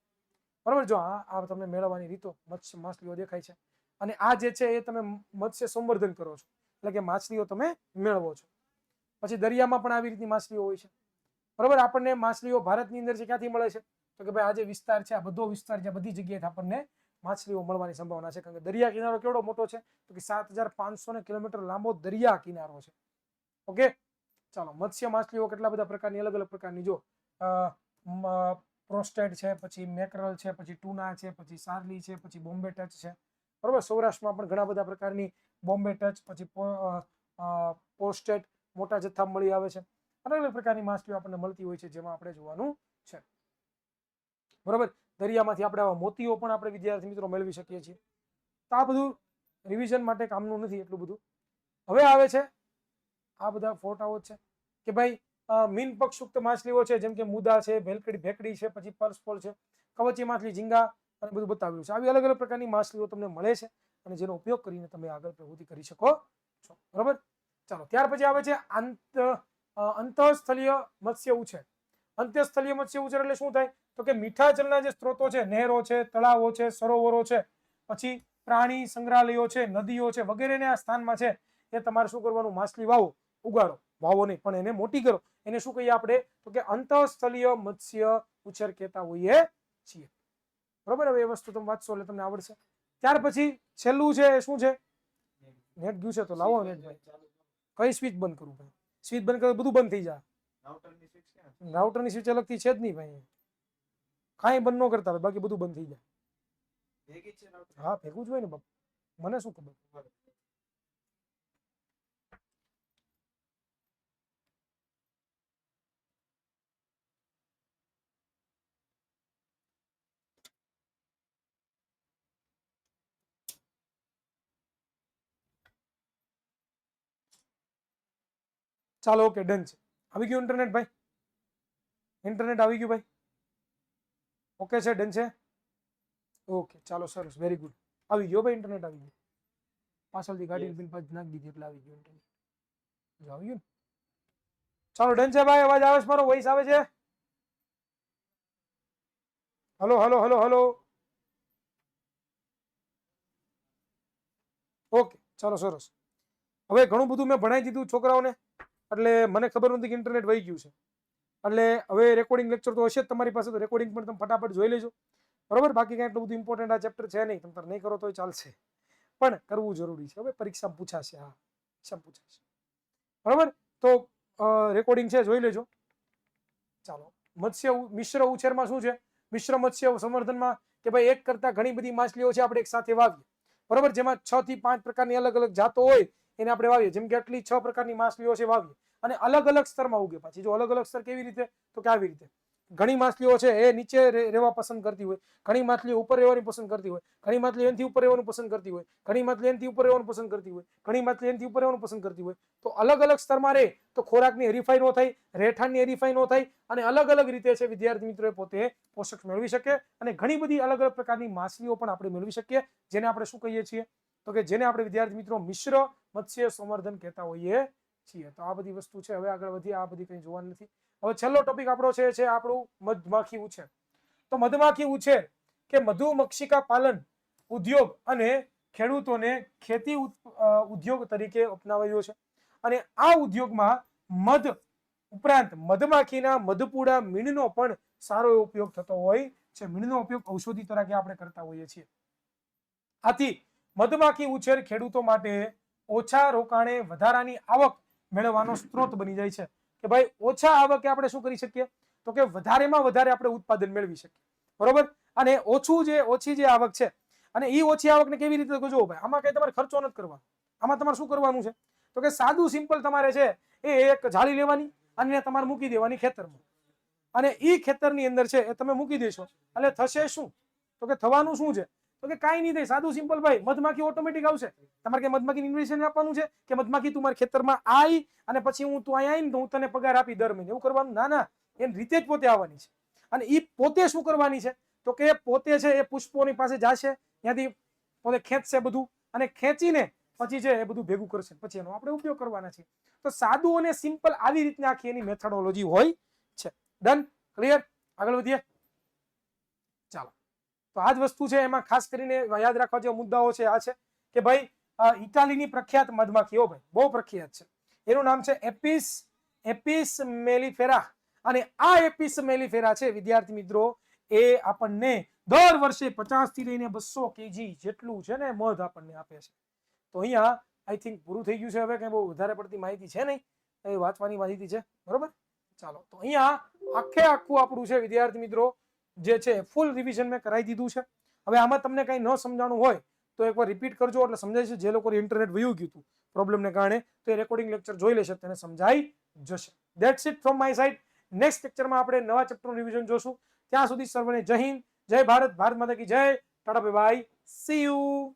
બરાબર. જો આ તમને મેળવવાની રીતો માછલીઓ દેખાય છે અને આ જે છે એ તમે મત્સ્ય સંવર્ધન કરો છો, એટલે કે માછલીઓ તમે મેળવો છો. પછી દરિયામાં પણ આવી રીતની માછલીઓ હોય છે, બરોબર. આપણને માછલીઓ ભારતની અંદર છે ક્યાંથી મળે છે તો કે ભાઈ આ જે વિસ્તાર છે, આ બધો વિસ્તાર છે, બધી જગ્યાએથી આપણને માછલીઓ મળવાની સંભાવના છે, કારણ કે દરિયા કિનારો કેવડો મોટો છે તો કે 7500 કિલોમીટર લાંબો દરિયા કિનારો છે. ઓકે, ચાલો. મત્સ્ય માછલીઓ કેટલા બધા પ્રકારની, અલગ અલગ પ્રકારની. જો પ્રોસ્ટેટ છે, પછી મેકરલ છે, પછી ટુના છે, પછી સાર્લી છે, પછી બોમ્બે ટચ છે, બરોબર. સૌરાષ્ટ્રમાં પણ ઘણા બધા પ્રકારની બોમ્બે ટચ, પછી પોસ્ટેટ મોટા જથ્થા મળી આવે છે. અલગ અલગ પ્રકારની માછલીઓ આપણને મળતી હોય છે, જેમાં આપણે જોવાનું છે, બરોબર. દરિયામાંથી આપણે આવા મોતીઓ પણ આપણે વિદ્યાર્થી મિત્રો મેળવી શકીએ છીએ. તો આ બધું રિવિઝન માટે કામનું નથી એટલું બધું. હવે આવે છે આ બધા ફોટાઓ છે કે ભાઈ મીન પક્ષયુક્ત માછલીઓ છે, જેમ કે મુદા છે, ભેકડી છે, પછી પર્સપોલ છે, કવચી માછલી, ઝીંગા અને બધું બતાવ્યું છે. આવી અલગ અલગ પ્રકારની માછલીઓ તમને મળે છે અને જેનો ઉપયોગ કરીને તમે આગળ પ્રવૃત્તિ કરી શકો છો, બરોબર. ચાલો, ત્યાર પછી આવે છે અંતઃસ્થલીય મત્સ્ય ઉછેર. અંતઃસ્થલીય મત્સ્ય ઉછેર એટલે શું થાય તો કે મીઠા જળના જે સ્ત્રોતો છે, નહેરો છે, તળાવો છે, સરોવરો છે, પછી પ્રાણી સંગ્રહાલયો છે, નદીઓ છે, વગેરેના સ્થાનમાં છે એ તમારે શું કરવાનું, માછલી વાવો, ઉગાડો, વાવો નહીં પણ એને મોટી કરો. એને શું કહીએ આપણે તો કે અંતઃસ્થલીય મત્સ્ય ઉછેર કહેતા હોઈએ છીએ, બરોબર. હવે એ વસ્તુ તમે વાંચશો એટલે તમને આવડશે. ત્યાર પછી છેલ્લું છે શું છે, નેટ ગયું છે તો લાવો નેટ ભાઈ. કઈ સ્વિચ બંધ કરું ભાઈ? સ્વિચ બંધ કરે બધું બંધ થઈ જાય. રાઉટરની સ્વિચ અલગથી છે જ નહીં ભાઈ, કાંઈ બંધ ન કરતા હોય, બાકી બધું બંધ થઈ જાય. હા, ભેગું જ હોય ને બાપ, મને શું ખબર. ચાલો, ઓકે, ડન છે. આવી ગયું ઇન્ટરનેટ ભાઈ? ઇન્ટરનેટ આવી ગયું ભાઈ? ઓકે છે, ડન છે. ઓકે, ચાલો, સરસ, વેરી ગુડ. આવી ગયો ભાઈ, ઇન્ટરનેટ આવી ગયું. પાછળથી ગાડીની પિન પાછી નાખી દીધી એટલે આવી ગયું ઇન્ટરનેટ. આવી ગયું ને? ચાલો, ડન છે ભાઈ. અવાજ આવે છે મારો? વોઇસ આવે છે? Hello hello hello hello. Okay, ચાલો, સરસ. હવે ઘણું બધું મેં ભણાવી દીધું છોકરાઓને, એટલે મને ખબર નથી કે ઇન્ટરનેટ વહી ગયું છે. એટલે હવે રેકોર્ડિંગ લેક્ચર તો હશે જ તમારી પાસે, તો રેકોર્ડિંગ પણ તમે ફટાફટ જોઈ લેજો, બરોબર. બાકી કાંઈ એટલું બધું ઇમ્પોર્ટન્ટ આ ચેપ્ટર છે નહીં, તમે નહીં કરો તો ચાલશે, પણ કરવું જરૂરી છે. હવે પરીક્ષામાં પૂછાશે, હા, પરીક્ષામાં પૂછાશે, બરોબર. તો રેકોર્ડિંગ છે, જોઈ લેજો. ચાલો, મિશ્ર ઉછેરમાં શું છે? મિશ્ર મત્સ્ય સંવર્ધનમાં કે ભાઈ એક કરતા ઘણી બધી માછલીઓ છે આપણે એક સાથે વાવીએ, બરોબર. જેમાં 6 થી 5 પ્રકારની અલગ અલગ જાતો હોય એને આપણે વાવીએ. જેમ કે આટલી 6 પ્રકારની માછલીઓ છે, વાવીએ અને અલગ અલગ સ્તરમાં ઉગે. પાછી જો અલગ અલગ સ્તર કેવી રીતે તો કે આવી રીતે. ઘણી માછલીઓ છે એ નીચે રહેવા પસંદ કરતી હોય, ઘણી માછલીઓ ઉપર રહેવાની પસંદ કરતી હોય, ઘણી માછલી એનાથી ઉપર રહેવાનું પસંદ કરતી હોય, ઘણી માછલી એનાથી ઉપર રહેવાનું પસંદ કરતી હોય, ઘણી માછલી એનાથી ઉપર રહેવાનું પસંદ કરતી હોય. તો અલગ અલગ સ્તરમાં રહે તો ખોરાકની હરીફાઈ ન થાય, રહેઠાણની હરીફાઈ ન થાય અને અલગ અલગ રીતે છે વિદ્યાર્થી મિત્રો પોતે પોષક મેળવી શકે અને ઘણી બધી અલગ અલગ પ્રકારની માછલીઓ પણ આપણે મેળવી શકીએ, જેને આપણે શું કહીએ છીએ તો કે જેને આપણે વિદ્યાર્થી મિત્રો મિશ્ર મત્સ્ય સંવર્ધન કહેતા હોઈએ છીએ. તો આ બધી વસ્તુ છે. હવે આગળ વધીએ, આ બધી કંઈ જોવાનું નથી. હવે છેલ્લો ટોપિક આપણો છે આપણું મધમાખી ઉછેર. તો મધમાખી ઉછેર કે મધુમક્ષિકા પાલન ઉદ્યોગ અને ખેડૂતોને ખેતી ઉદ્યોગ તરીકે અપનાવાયો છે અને આ ઉદ્યોગમાં મધ ઉપરાંત મધમાખીના મધપૂડા મીણનો પણ સારો એવો ઉપયોગ થતો હોય છે. મીણનો ઉપયોગ ઔષધિ તરીકે આપણે કરતા હોઈએ છીએ. આથી મધમાખી ઉછેર ખેડૂતો માટે ઓછા રોકાણે વધારાની આવક મેળવવાનો સ્ત્રોત બની જાય છે. કે ભાઈ ઓછા આવકે આપણે શું કરી શકીએ તો કે વધારેમાં વધારે આપણે ઉત્પાદન મેળવી શકીએ, બરોબર. અને ઓછી જે આવક છે અને એ ઓછી આવકને કેવી રીતે જોવો ભાઈ, આમાં કઈ તમારે ખર્ચો નથી કરવાનો. આમાં તમારે શું કરવાનું છે તો કે સાદું સિમ્પલ તમારે છે એ એક જાળી લેવાની અને તમારે મૂકી દેવાની ખેતરમાં, અને ઈ ખેતરની અંદર છે એ તમે મૂકી દેશો એટલે થશે શું? તો કે થવાનું શું છે? તો કે કાંઈ નહીં થાય, સાદું સિમ્પલ ભાઈ, મધમાખી ઓટોમેટિક આવશે. તમારે કે મધમાખી ઇન્વિટેશન આપવાનું છે કે મધમાખી તું મારા ખેતરમાં આવી અને પછી હું તું અહીંયા આવીને તો હું તને પગાર આપી દર મહિને, એવું કરવાનું? ના ના, એની રીતે જ પોતે આવવાની છે. અને એ પોતે શું કરવાની છે? તો કે પોતે છે એ પુષ્પોની પાસે જશે, ત્યાંથી પોતે ખેંચશે બધું, અને ખેંચીને પછી છે એ બધું ભેગું કરશે, પછી એનો આપણે ઉપયોગ કરવાના છે. તો સાદું અને સિમ્પલ આવી રીતના આખી એની મેથોડોલોજી હોય છે. Done, clear? આગળ વધીએ. ચાલો, તો આ જ વસ્તુ છે, એમાં ખાસ કરીને યાદ રાખવા જેવા મુદ્દાઓ છે આ છે કે ભાઈ ઇટાલીની પ્રખ્યાત મધમાખીઓ ભાઈ બહુ પ્રખ્યાત છે, એનું નામ છે એપિસ મેલિફેરા. અને આ એપિસ મેલિફેરા છે વિદ્યાર્થી મિત્રો, એ આપણને દર વર્ષે 50 થી લઈને 200 kg જેટલું છે ને મધ આપણને આપે છે. તો અહીંયા આઈ થિંક પૂરું થઈ ગયું છે, હવે કઈ બહુ વધારે પડતી માહિતી છે નહીં, એ વાંચવાની માહિતી છે, બરોબર? ચાલો, તો અહીંયા આખું આપણું છે વિદ્યાર્થી મિત્રો જે છે ફૂલ રિવિઝન મેં કરાવી દીધું છે. હવે આમાં તમને કઈ ન સમજાણું હોય તો એકવાર રિપીટ કરજો એટલે સમજાય છે. જે લોકોને ઇન્ટરનેટ વયું ગયું હતું પ્રોબ્લેમને કારણે, તો એ રેકોર્ડિંગ લેક્ચર જોઈ લેશે, તેને સમજાઈ જશે. That's it from my side. Next લેક્ચરમાં આપણે નવા ચેપ્ટરનું રિવિઝન જોશું. ત્યાં સુધી સર્વને જય હિન્દ, જય ભારત, ભારત માતા કી જય, Tata bye bye, C you.